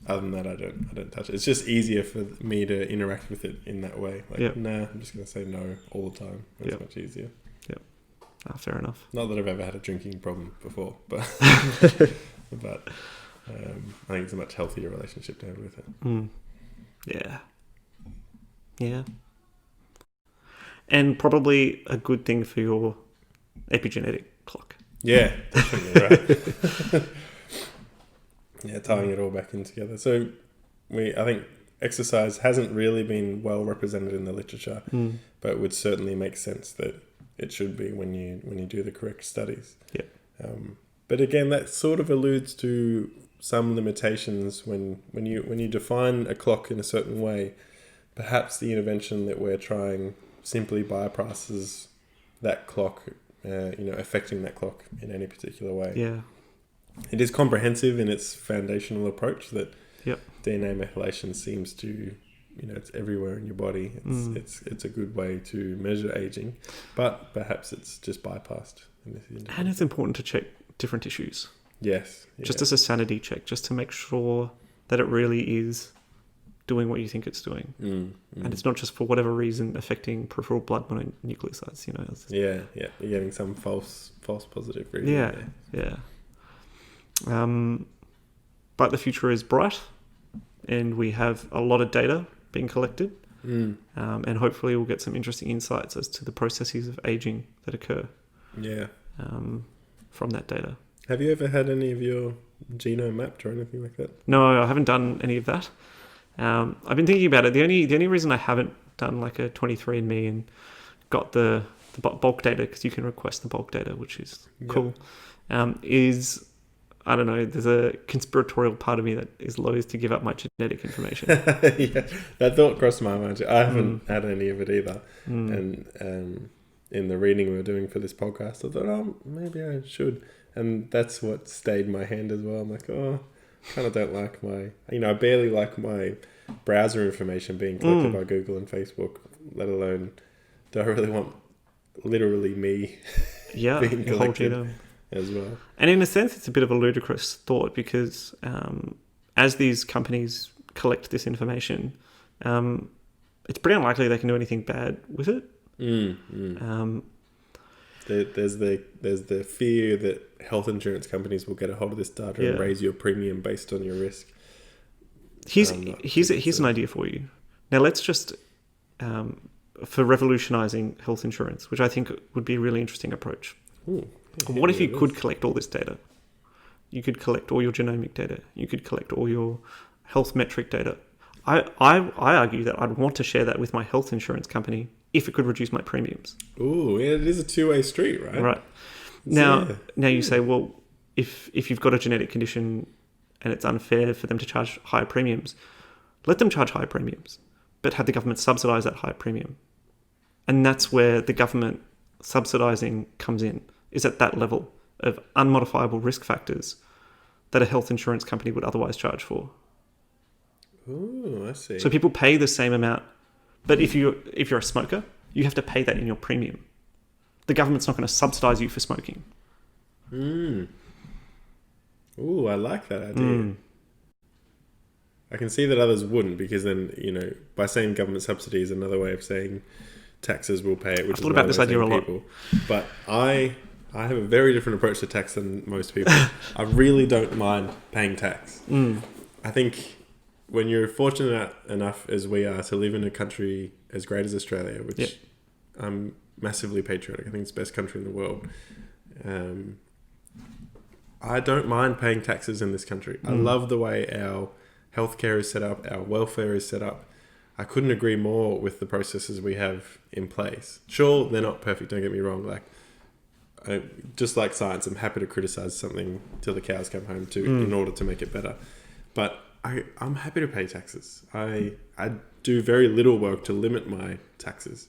Other than that, I don't touch it. It's just easier for me to interact with it in that way. Like, I'm just going to say no all the time. It's much easier. Fair enough. Not that I've ever had a drinking problem before, but but I think it's a much healthier relationship to have with it. Yeah. And probably a good thing for your epigenetic clock. Yeah, definitely right. Tying it all back in together. So I think exercise hasn't really been well represented in the literature, but it would certainly make sense that it should be when you do the correct studies. Yeah. But again, that sort of alludes to some limitations when you define a clock in a certain way. Perhaps the intervention that we're trying simply bypasses that clock, affecting that clock in any particular way. Yeah. It is comprehensive in its foundational approach that DNA methylation seems to. It's everywhere in your body. It's a good way to measure aging, but perhaps it's just bypassed in this instance. And it's important to check different tissues. Yes. Just as a sanity check, just to make sure that it really is doing what you think it's doing. And it's not just for whatever reason affecting peripheral blood mononucleosides, You're getting some false positive reading. Yeah. But the future is bright, and we have a lot of data being collected, and hopefully we'll get some interesting insights as to the processes of aging that occur from that data. Have you ever had any of your genome mapped or anything like that? No, I haven't done any of that. I've been thinking about it. The only reason I haven't done like a 23andMe and got the bulk data, because you can request the bulk data, which is cool, is I don't know, there's a conspiratorial part of me that is loath to give up my genetic information. That thought crossed my mind too. I haven't had any of it either. And in the reading we were doing for this podcast, I thought, oh, maybe I should. And that's what stayed my hand as well. I'm like, oh, I kind of don't like I barely like my browser information being collected by Google and Facebook, let alone do I really want literally me being collected as well. And in a sense, it's a bit of a ludicrous thought because as these companies collect this information, it's pretty unlikely they can do anything bad with it. There's the fear that health insurance companies will get a hold of this data and raise your premium based on your risk. Here's an idea for you. Now let's just for revolutionizing health insurance, which I think would be a really interesting approach. What if you could collect all this data? You could collect all your genomic data. You could collect all your health metric data. I argue that I'd want to share that with my health insurance company if it could reduce my premiums. Ooh, yeah, it is a two-way street, right? Right. Now you say, well, if you've got a genetic condition and it's unfair for them to charge higher premiums, let them charge higher premiums, but have the government subsidise that higher premium. And that's where the government subsidising comes in, is at that level of unmodifiable risk factors that a health insurance company would otherwise charge for. Oh, I see. So people pay the same amount, but if you're a smoker, you have to pay that in your premium. The government's not going to subsidise you for smoking. Ooh, I like that idea. I can see that others wouldn't, because then, by saying government subsidy is another way of saying taxes will pay it, which I've thought about this idea a lot. But I have a very different approach to tax than most people. I really don't mind paying tax. I think when you're fortunate enough as we are to live in a country as great as Australia, which I'm massively patriotic, I think it's the best country in the world. I don't mind paying taxes in this country. I love the way our healthcare is set up, our welfare is set up. I couldn't agree more with the processes we have in place. Sure, they're not perfect, don't get me wrong. Just like science, I'm happy to criticize something till the cows come home in order to make it better. But I'm happy to pay taxes. I do very little work to limit my taxes.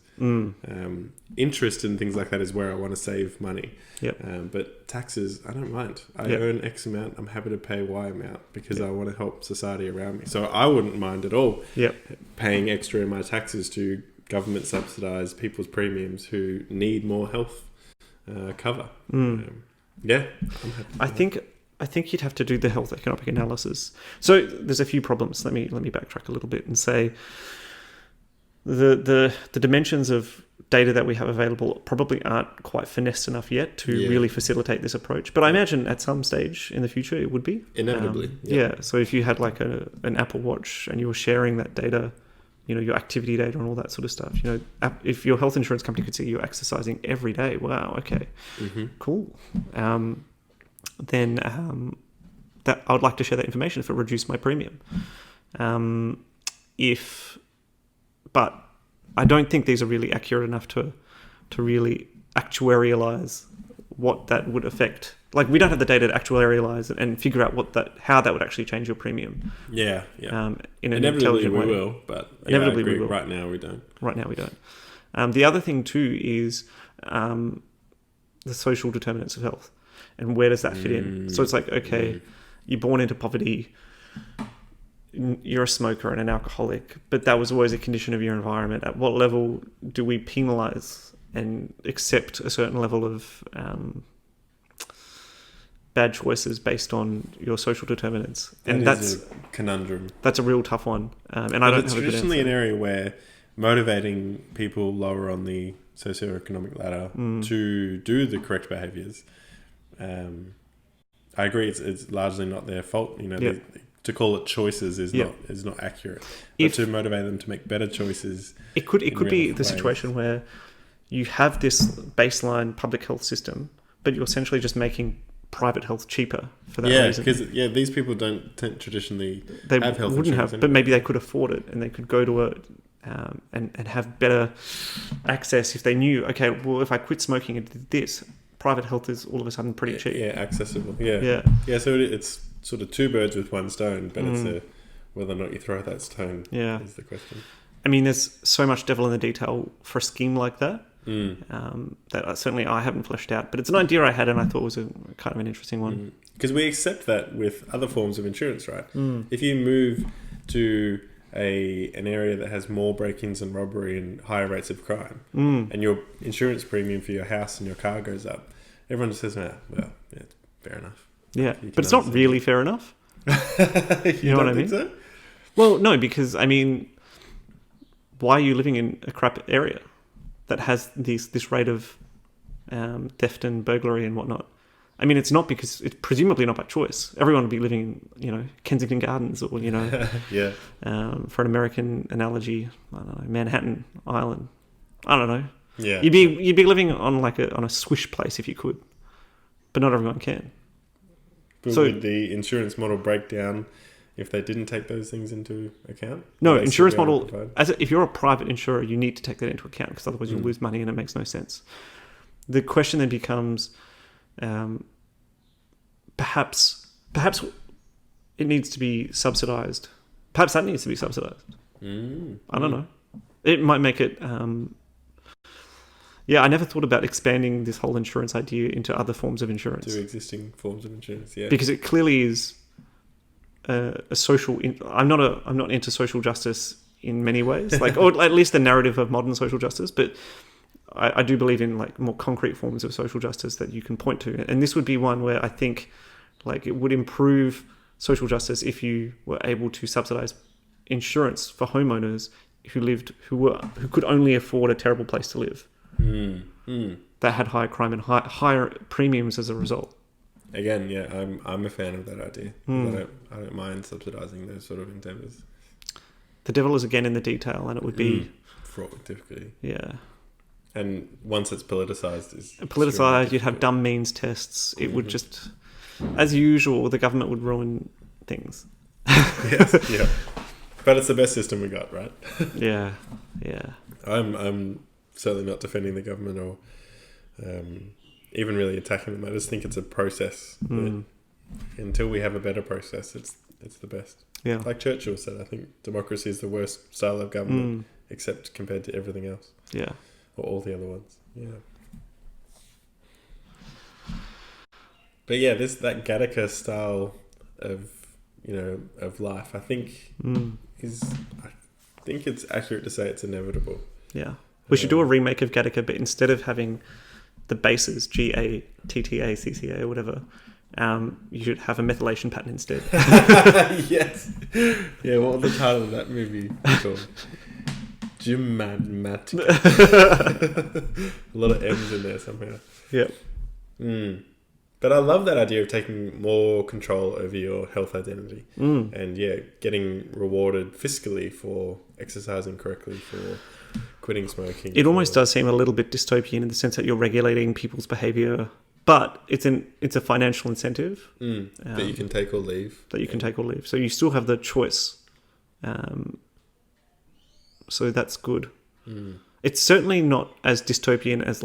Interest in things like that is where I want to save money. But taxes, I don't mind. I earn X amount. I'm happy to pay Y amount because I want to help society around me. So I wouldn't mind at all paying extra in my taxes to government subsidize people's premiums who need more health cover. I'm happy. I think you'd have to do the health economic analysis. So there's a few problems. Let me backtrack a little bit and say the dimensions of data that we have available probably aren't quite finessed enough yet to really facilitate this approach. But I imagine at some stage in the future it would be. Inevitably. So if you had like an Apple Watch and you were sharing that data, your activity data and all that sort of stuff, if your health insurance company could see you exercising every day, wow, okay, cool. Then that I would like to share that information if it reduced my premium. But I don't think these are really accurate enough to really actuarialize what that would affect. Like, we don't have the data to actuarialize and figure out how that would actually change your premium. In an intelligent way. We will, but inevitably I agree. We will. Right now we don't. The other thing too is the social determinants of health. And where does that fit in? So it's like, okay, you're born into poverty, you're a smoker and an alcoholic, but that was always a condition of your environment. At what level do we penalise and accept a certain level of bad choices based on your social determinants? That's a conundrum. That's a real tough one. And I don't have a good answer. It's traditionally an area where motivating people lower on the socioeconomic ladder to do the correct behaviours. I agree. It's largely not their fault. To call it choices is not accurate. But to motivate them to make better choices, it could be the situation where you have this baseline public health system, but you're essentially just making private health cheaper for that reason. Because these people don't traditionally have health insurance. But maybe they could afford it and they could go to and have better access if they knew. Okay, well, if I quit smoking and did this, private health is all of a sudden pretty cheap. Accessible. So it's sort of two birds with one stone, but it's whether or not you throw that stone is the question. I mean, there's so much devil in the detail for a scheme like that. Mm. Certainly I haven't fleshed out, but it's an idea I had and I thought was a kind of an interesting one. Because we accept that with other forms of insurance, right? Mm. If you move to an area that has more break-ins and robbery and higher rates of crime, and your insurance premium for your house and your car goes up, everyone just says, well, yeah, it's fair enough. Yeah, but it's not really fair enough. You know what I mean? So? Well, no, because, I mean, why are you living in a crap area that has this rate of theft and burglary and whatnot? I mean, it's not because it's presumably not by choice. Everyone would be living in, Kensington Gardens or, yeah. For an American analogy, I don't know, Manhattan Island. I don't know. Yeah. You'd be living on on a swish place if you could, but not everyone can. But So would the insurance model break down if they didn't take those things into account? No, insurance model, if you're a private insurer, you need to take that into account because otherwise you'll lose money and it makes no sense. The question then becomes, perhaps it needs to be subsidized. Perhaps that needs to be subsidized. I don't know. It might make it... I never thought about expanding this whole insurance idea into other forms of insurance. To existing forms of insurance, yeah. Because it clearly is a social... I'm not into social justice in many ways, or at least the narrative of modern social justice, but I do believe in more concrete forms of social justice that you can point to. And this would be one where I think it would improve social justice if you were able to subsidize insurance for homeowners who could only afford a terrible place to live. That had higher crime and higher premiums as a result. Again, yeah, I'm a fan of that idea. I don't mind subsidizing those sort of endeavors. The devil is again in the detail, and it would be fraught with difficulty. Yeah. And once it's politicized, you'd have dumb means tests. It would just, as usual, the government would ruin things. Yes, yeah. But it's the best system we got, right? Yeah. I'm certainly not defending the government or even really attacking them. I just think it's a process. Until we have a better process, it's the best. Yeah. Like Churchill said, I think democracy is the worst style of government, except compared to everything else. Yeah. Or all the other ones. Yeah. But yeah, that Gattaca style of life, I think it's accurate to say it's inevitable. Yeah. We should do a remake of Gattaca, but instead of having the bases, GA, TTA, CCA, or whatever, you should have a methylation pattern instead. Yes. Yeah, what was the title of that movie called? Dramatic. A lot of M's in there somehow. Yep. But I love that idea of taking more control over your health identity. And getting rewarded fiscally for exercising correctly, for quitting smoking. It almost does seem a little bit dystopian in the sense that you're regulating people's behavior, but it's a financial incentive. That you can take or leave. So you still have the choice. So that's good. It's certainly not as dystopian as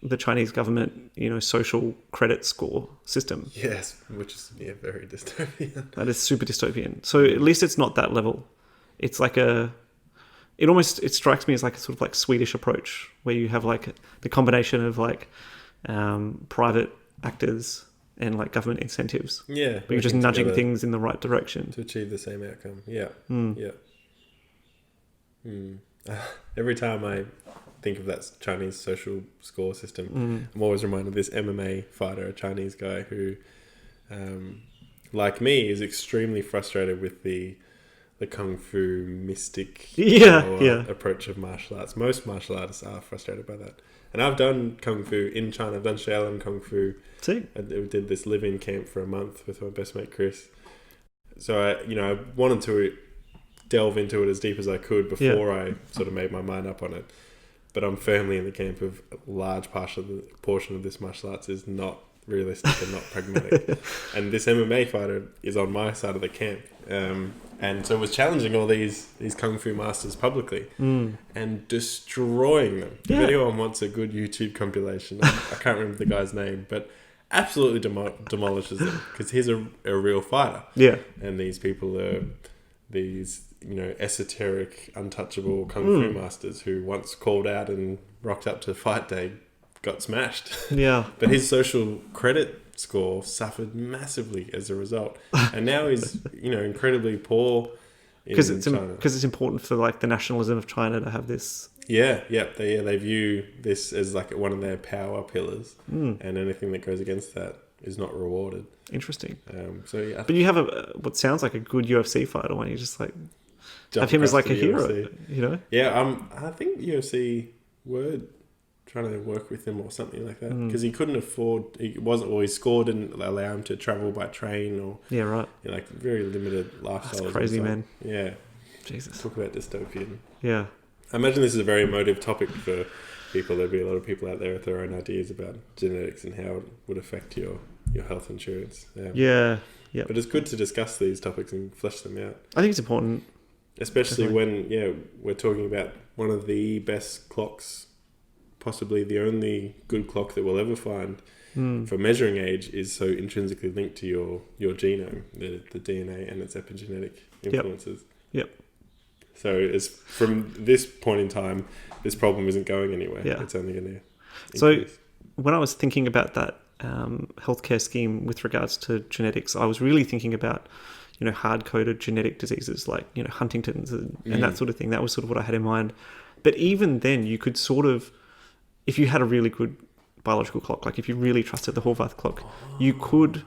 the Chinese government, social credit score system. Yes, which is very dystopian. That is super dystopian. So at least it's not that level. It's it strikes me as a sort of Swedish approach where you have the combination of private actors and government incentives. Yeah. But you're just nudging things in the right direction. To achieve the same outcome. Yeah. Yeah. Every time I think of that Chinese social score system, I'm always reminded of this MMA fighter, a Chinese guy who, like me, is extremely frustrated with the kung fu mystic approach of martial arts. Most martial artists are frustrated by that. And I've done kung fu in China. I've done Shaolin kung fu. See? I did this live-in camp for a month with my best mate Chris. So I wanted to delve into it as deep as I could before I sort of made my mind up on it. But I'm firmly in the camp of a large portion of this martial arts is not realistic and not pragmatic. And this MMA fighter is on my side of the camp. And so was challenging all these kung fu masters publicly and destroying them. If anyone wants a good YouTube compilation, I can't remember the guy's name, but absolutely demolishes them because he's a real fighter. Yeah. And these people are these esoteric, untouchable kung fu masters who once called out and rocked up to fight day got smashed. Yeah. But his social credit score suffered massively as a result. And now he's, incredibly poor in China. Because it's important for like the nationalism of China to have this. They view this as like one of their power pillars, and anything that goes against that is not rewarded. Interesting. But you have what sounds like a good UFC fighter when you just like have him as like a hero, Yeah, I think UFC were trying to work with him or something like that because he couldn't afford. He score didn't allow him to travel by train or like very limited lifestyle. That's crazy, man. Yeah, Jesus. Talk about dystopian. Yeah. I imagine this is a very emotive topic for people. There'd be a lot of people out there with their own ideas about genetics and how it would affect your health insurance. Yeah. But it's good to discuss these topics and flesh them out. I think it's important. Especially when, we're talking about one of the best clocks, possibly the only good clock that we'll ever find for measuring age is so intrinsically linked to your genome, the DNA and its epigenetic influences. Yep. So it's from this point in time, this problem isn't going anywhere. Yeah. It's only going to increase. So when I was thinking about that healthcare scheme with regards to genetics, I was really thinking about, hard-coded genetic diseases like, Huntington's and that sort of thing. That was sort of what I had in mind. But even then, you could sort of, if you had a really good biological clock, like if you really trusted the Horvath clock, you could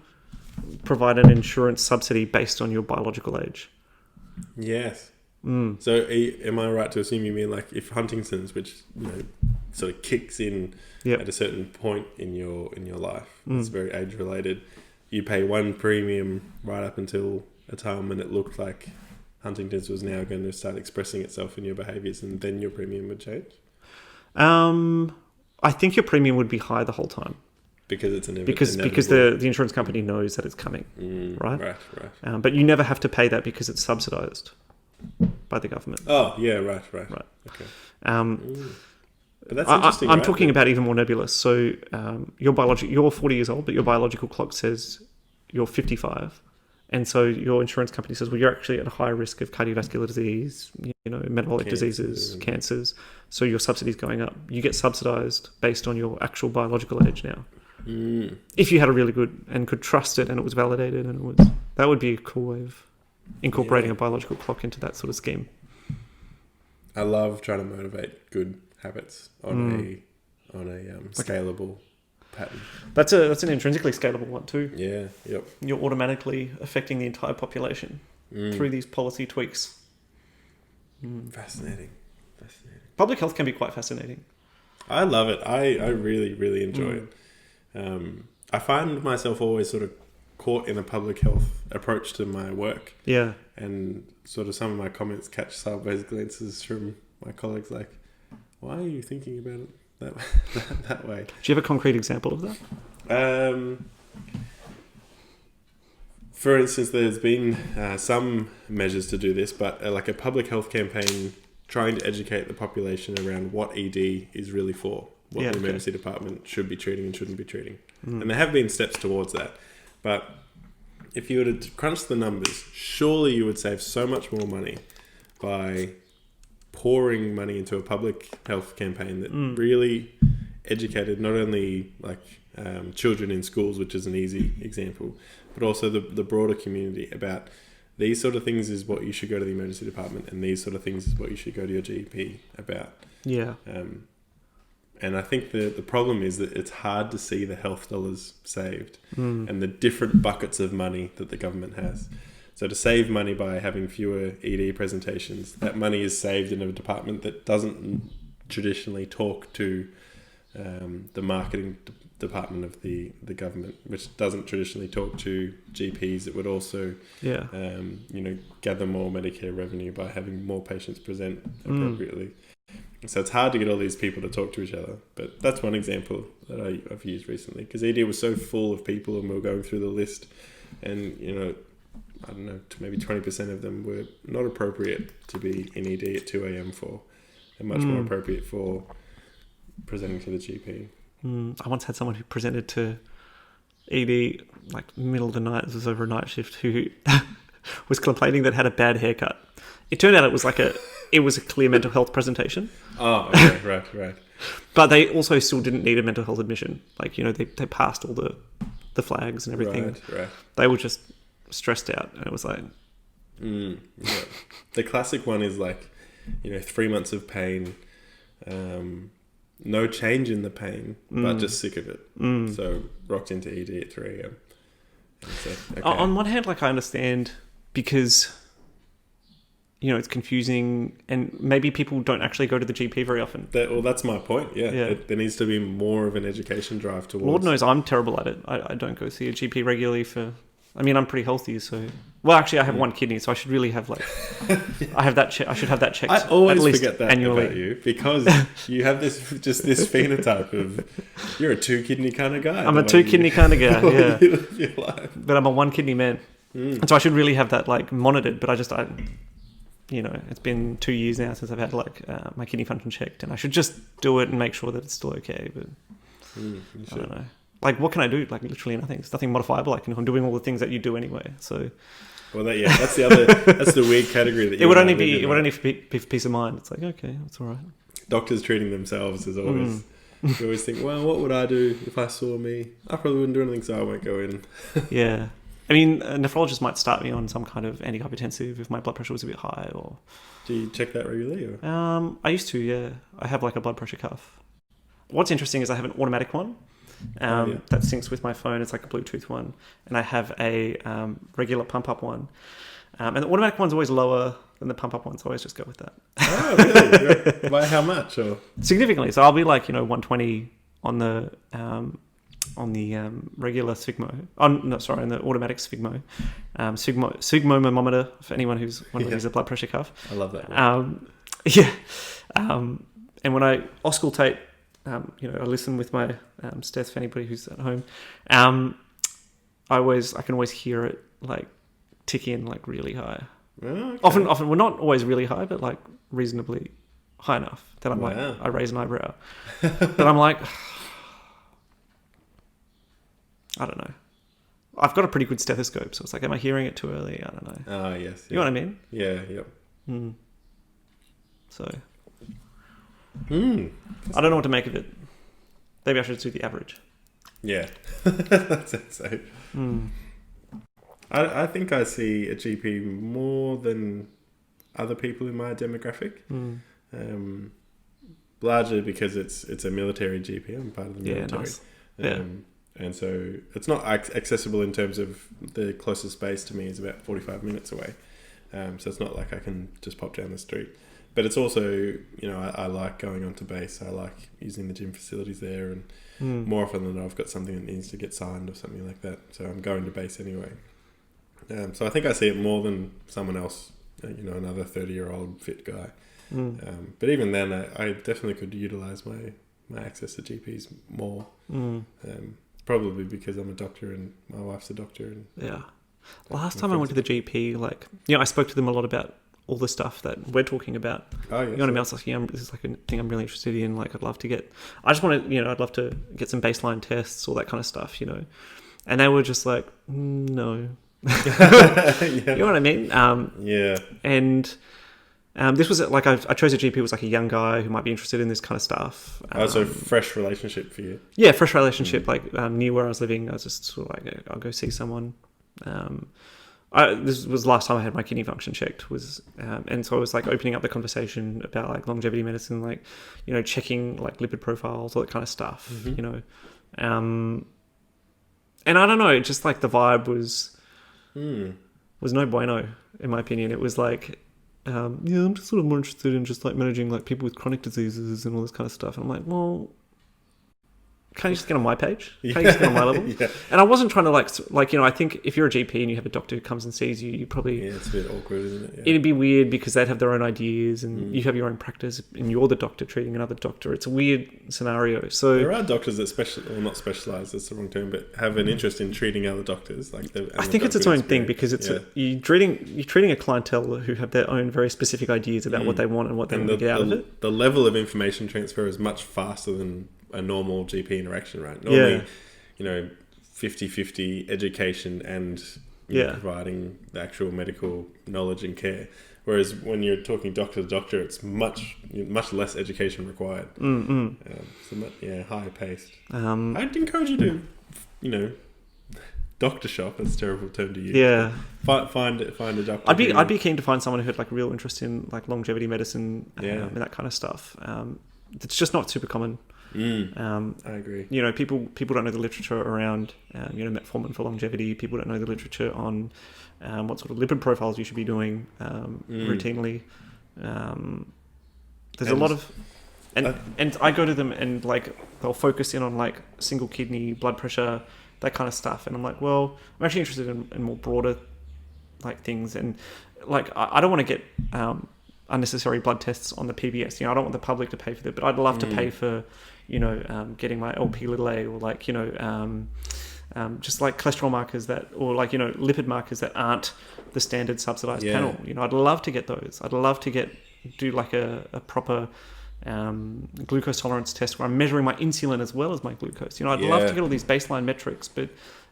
provide an insurance subsidy based on your biological age. Yes. So am I right to assume you mean like if Huntington's, which sort of kicks in at a certain point in your life, it's very age related, you pay one premium right up until a time when it looked like Huntington's was now going to start expressing itself in your behaviours, and then your premium would change? I think your premium would be high the whole time. Because it's because the insurance company knows that it's coming, right? Right. But you never have to pay that because it's subsidised by the government. Oh, yeah, right. Okay. But that's interesting. I'm talking about even more nebulous. So you're 40 years old, but your biological clock says you're 55. And so your insurance company says, well, you're actually at a higher risk of cardiovascular disease, metabolic diseases, cancers. So your subsidy's going up. You get subsidised based on your actual biological age now. If you had a really good and could trust it and it was validated and that would be a cool way of incorporating a biological clock into that sort of scheme. I love trying to motivate good habits on a scalable pattern. That's an intrinsically scalable one too. Yeah. Yep. You're automatically affecting the entire population through these policy tweaks. Fascinating. Public health can be quite fascinating. I love it. I really, really enjoy it. I find myself always sort of caught in a public health approach to my work. Yeah. And sort of some of my comments catch sideways glances from my colleagues like, why are you thinking about it that way? Do you have a concrete example of that? For instance, there's been some measures to do this, but like a public health campaign trying to educate the population around what ED is really for, what the emergency department should be treating and shouldn't be treating. And there have been steps towards that. But if you were to crunch the numbers, surely you would save so much more money by pouring money into a public health campaign that really educated not only like children in schools, which is an easy example, but also the broader community about these sort of things is what you should go to the emergency department, and these sort of things is what you should go to your GP about. Yeah. And I think the problem is that it's hard to see the health dollars saved and the different buckets of money that the government has. So to save money by having fewer ED presentations, that money is saved in a department that doesn't traditionally talk to the marketing department of the government, which doesn't traditionally talk to GPs. It would also, gather more Medicare revenue by having more patients present appropriately. So it's hard to get all these people to talk to each other. But that's one example that I've used recently, because ED was so full of people and we were going through the list, and I don't know, maybe 20% of them were not appropriate to be in ED at 2 a.m. for, and much more appropriate for presenting to the GP. I once had someone who presented to ED like middle of the night. This was over a night shift, who was complaining that had a bad haircut, It turned out it was a clear mental health presentation. Oh, okay, right. But they also still didn't need a mental health admission. Like, they passed all the flags and everything. Right. They were just stressed out, and it was like... Yeah. The classic one is like, 3 months of pain, no change in the pain, but just sick of it. So rocked into ED at 3 a.m. So, okay. On one hand, like, I understand because... it's confusing, and maybe people don't actually go to the GP very often. That's my point. Yeah. There needs to be more of an education drive towards. Lord knows I'm terrible at it. I don't go see a GP regularly for. I mean, I'm pretty healthy, so. Well, actually, I have one kidney, so I should really have I have that. I should have that checked. I always at least forget that annually. about you because you have this phenotype of you're a 2-kidney kind of guy. I'm a 2-kidney kind of guy. Yeah. You live your life. But I'm a 1-kidney man, and so I should really have that monitored. But I it's been 2 years now since I've had my kidney function checked, and I should just do it and make sure that it's still okay. But I don't know. What can I do? Literally nothing. It's nothing modifiable. I'm doing all the things that you do anyway. So. Well, that's the other. That's the weird category that it would only be for peace of mind. It's okay, that's all right. Doctors treating themselves is always. You always think, well, what would I do if I saw me? I probably wouldn't do anything, so I won't go in. Yeah. I mean, a nephrologist might start me on some kind of antihypertensive if my blood pressure was a bit high. Or do you check that regularly? Or? I used to, yeah. I have a blood pressure cuff. What's interesting is I have an automatic one that syncs with my phone. It's like a Bluetooth one. And I have a regular pump-up one. And the automatic one's always lower than the pump-up one, so I always just go with that. Oh, really? By how much? Or? Significantly. So I'll be 120 on the... regular Sigmo. On the automatic Sigmo. Sigmomometer, for anyone who's wondering, is a blood pressure cuff. I love that. And when I auscultate, I listen with my steth for anybody who's at home. I can always hear it tick in really high. Oh, okay. Often, well, not always really high, but reasonably high enough that I'm I raise an eyebrow. But I'm I don't know. I've got a pretty good stethoscope, so it's am I hearing it too early? I don't know. Oh, yes. You know what I mean? Yeah, yep. So. I don't know what to make of it. Maybe I should do the average. Yeah. That's it. So. I think I see a GP more than other people in my demographic. Largely because it's a military GP. I'm part of the military. Yeah, nice. Yeah. And so it's not accessible in terms of the closest base to me is about 45 minutes away. So it's not like I can just pop down the street. But it's also, I like going onto base. I like using the gym facilities there. And more often than not, I've got something that needs to get signed or something like that. So I'm going to base anyway. So I think I see it more than someone else, another 30-year-old fit guy. But even then, I definitely could utilise my access to GPs more. Probably because I'm a doctor and my wife's a doctor. And yeah. Last time I went to the GP, I spoke to them a lot about all the stuff that we're talking about. Oh, yeah. You know what I mean? I was this is a thing I'm really interested in. I'd love to get... I just want to, I'd love to get some baseline tests, all that kind of stuff, And they were just no. Yeah. You know what I mean? Yeah. And... this was I chose a GP who was a young guy who might be interested in this kind of stuff. So fresh relationship for you. Yeah, fresh relationship. Near where I was living, I was just sort of I'll go see someone. This was the last time I had my kidney function checked. And so I was opening up the conversation about longevity medicine, checking lipid profiles, all that kind of stuff. And I don't know, just the vibe was no bueno in my opinion. It was I'm just sort of more interested in just managing people with chronic diseases and all this kind of stuff. And I'm well, can't you just get on my page? Can't you just get on my level? Yeah. And I wasn't trying to I think if you're a GP and you have a doctor who comes and sees you, you probably... Yeah, it's a bit awkward, isn't it? Yeah. It'd be weird because they'd have their own ideas and you have your own practice and you're the doctor treating another doctor. It's a weird scenario. So there are doctors that not specialise, that's the wrong term, but have an interest in treating other doctors. I think it's its own thing because you're treating a clientele who have their own very specific ideas about what they want and what they want to get out of it. The level of information transfer is much faster than a normal GP interaction, right? Normally, 50-50 education and providing the actual medical knowledge and care. Whereas when you're talking doctor to doctor, it's much less education required. Higher paced. I'd encourage you to, doctor shop. That's a terrible term to use. Yeah. Find a doctor. I'd be keen to find someone who had like a real interest in like longevity medicine and that kind of stuff. It's just not super common. I agree. People don't know the literature around metformin for longevity. People don't know the literature on what sort of lipid profiles you should be doing routinely. There's a lot of and I go to them and like they'll focus in on like single kidney, blood pressure, that kind of stuff, and I'm like, well, I'm actually interested in more broader like things, and like I don't want to get unnecessary blood tests on the PBS. I don't want the public to pay for that, but I'd love to pay for getting my Lp(a) or like just like cholesterol markers that, or like lipid markers that aren't the standard subsidized panel. I'd love to get those. I'd love to do like a proper glucose tolerance test where I'm measuring my insulin as well as my glucose. I'd love to get all these baseline metrics, but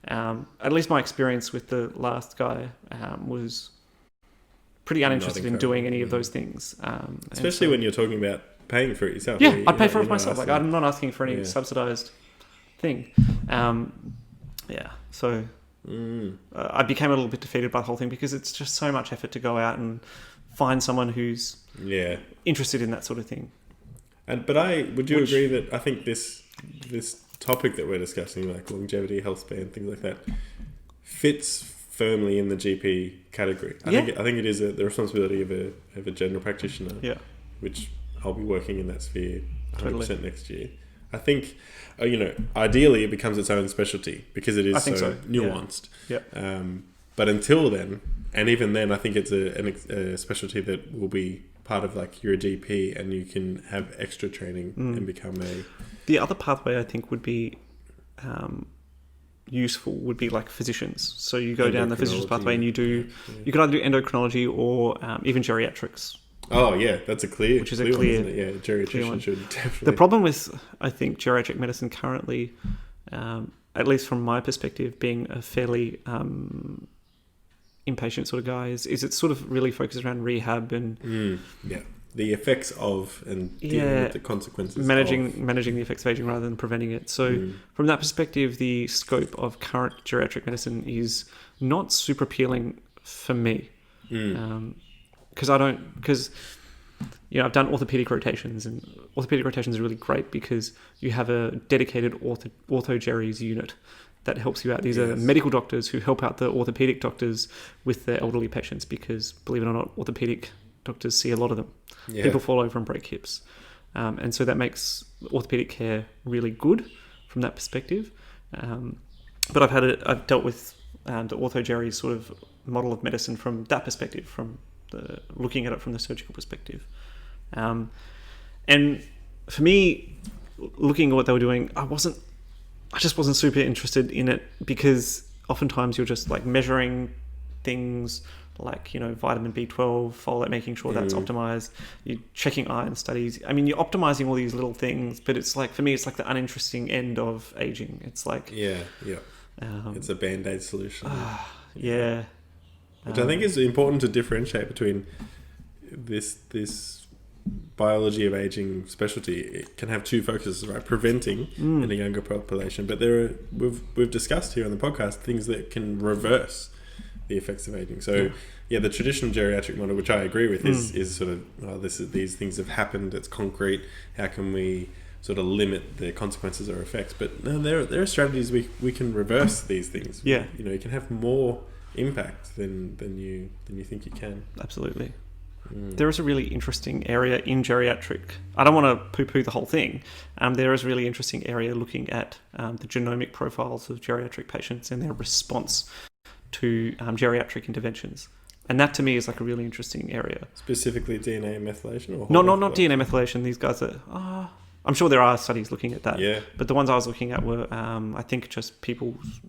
at least my experience with the last guy was pretty uninterested in doing any of those things. Especially when you're talking about paying for it yourself. Yeah, I'd pay for it myself. Like I'm not asking for any subsidized thing. So I became a little bit defeated by the whole thing because it's just so much effort to go out and find someone who's interested in that sort of thing. Would you agree that I think this topic that we're discussing, like longevity, health span, things like that, fits firmly in the GP category? I think it is the responsibility of a general practitioner. Yeah. Which I'll be working in that sphere 100% next year. I think, ideally it becomes its own specialty because it is so nuanced. Yeah. But until then, and even then, I think it's a specialty that will be part of like you're a GP and you can have extra training and become a... The other pathway I think would be useful would be like physicians. So you go down the physician's pathway and you could either do endocrinology or even geriatrics. Oh yeah, that's a clear, which is a clear, one, yeah. Geriatrician should definitely. The problem with I think geriatric medicine currently, at least from my perspective, being a fairly impatient sort of guy, is it sort of really focuses around rehab and the effects of and dealing with the consequences, managing the effects of aging rather than preventing it. So from that perspective, the scope of current geriatric medicine is not super appealing for me. Because I've done orthopedic rotations, and orthopedic rotations are really great because you have a dedicated ortho-geries unit that helps you out. These are medical doctors who help out the orthopedic doctors with their elderly patients because, believe it or not, orthopedic doctors see a lot of them. Yeah. People fall over and break hips. And so that makes orthopedic care really good from that perspective. But I've dealt with the ortho-geries sort of model of medicine from that perspective, from looking at it from the surgical perspective. And for me, looking at what they were doing, I just wasn't super interested in it because oftentimes you're just like measuring things like, vitamin B12, folate, making sure that's optimized. You're checking iron studies. I mean, you're optimizing all these little things, but it's like, for me, it's like the uninteresting end of aging. It's like... it's a Band-Aid solution. Which I think is important to differentiate between this biology of aging specialty. It can have two focuses, right? Preventing in a younger population, but we've discussed here on the podcast things that can reverse the effects of aging. So the traditional geriatric model, which I agree with, is sort of these things have happened. It's concrete. How can we sort of limit the consequences or effects? But no, there are strategies we can reverse these things. Yeah, you can have more impact than you think you can. Absolutely. There is a really interesting area in geriatric. I don't want to poo-poo the whole thing. There is a really interesting area looking at the genomic profiles of geriatric patients and their response to geriatric interventions. And that to me is like a really interesting area. Specifically DNA methylation? Or not DNA methylation. These guys are... I'm sure there are studies looking at that. Yeah. But the ones I was looking at were, I think, just people's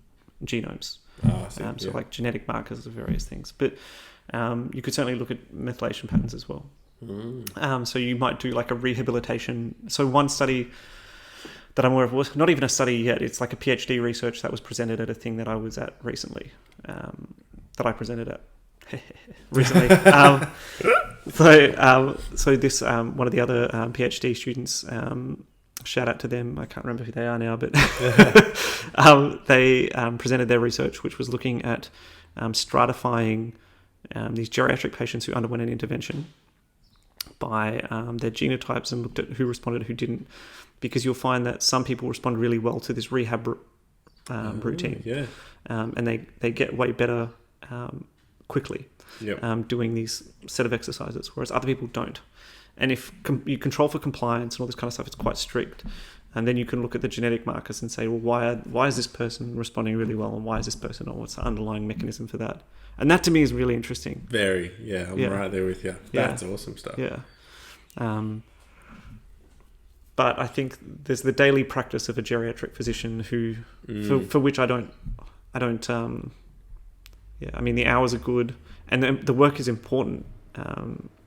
genomes. So like genetic markers of various things. But you could certainly look at methylation patterns as well. So you might do like a rehabilitation. So one study that I'm aware of was not even a study yet. It's like a PhD research that was presented at a thing that I was at recently. that I presented at recently. So this one of the other PhD students, shout out to them. I can't remember who they are now, but they presented their research, which was looking at stratifying these geriatric patients who underwent an intervention by their genotypes and looked at who responded, who didn't, because you'll find that some people respond really well to this rehab routine, and they get way better quickly doing these set of exercises, whereas other people don't. And if you control for compliance and all this kind of stuff, it's quite strict. And then you can look at the genetic markers and say, well, why is this person responding really well, and why is this person, or what's the underlying mechanism for that? And that to me is really interesting. Very, I'm right there with you. That's awesome stuff. Yeah. But I think there's the daily practice of a geriatric physician who, for which I don't. I mean, the hours are good, and the work is important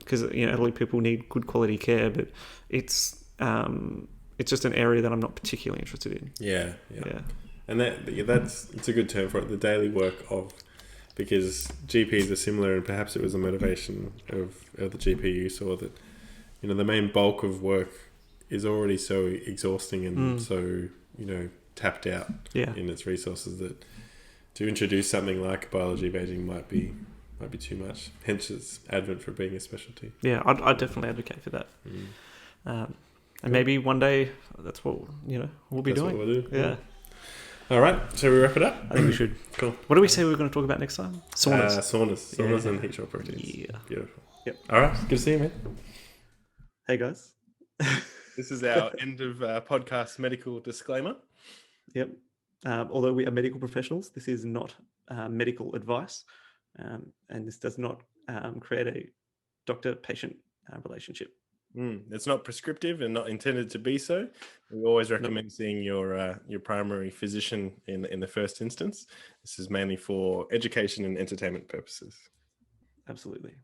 because elderly people need good quality care, but it's just an area that I'm not particularly interested in. Yeah. And it's a good term for it. The daily work of. Because GPs are similar, and perhaps it was a motivation of the GP you saw that, the main bulk of work is already so exhausting and so, tapped out in its resources that to introduce something like biology of aging might be too much. Hence its advent for being a specialty. Yeah, I'd definitely advocate for that. And maybe one day that's what, we'll be doing. What we'll do. Yeah. All right, shall we wrap it up? I think we should. Cool. What do we say we were going to talk about next time? Saunas. Saunas and heat shock proteins. Yeah. Beautiful. Yep. All right, good to see you, man. Hey, guys. This is our end of podcast medical disclaimer. Yep. Although we are medical professionals, this is not medical advice, and this does not create a doctor-patient relationship. It's not prescriptive and not intended to be so. We always recommend seeing your primary physician in the first instance. This is mainly for education and entertainment purposes. Absolutely.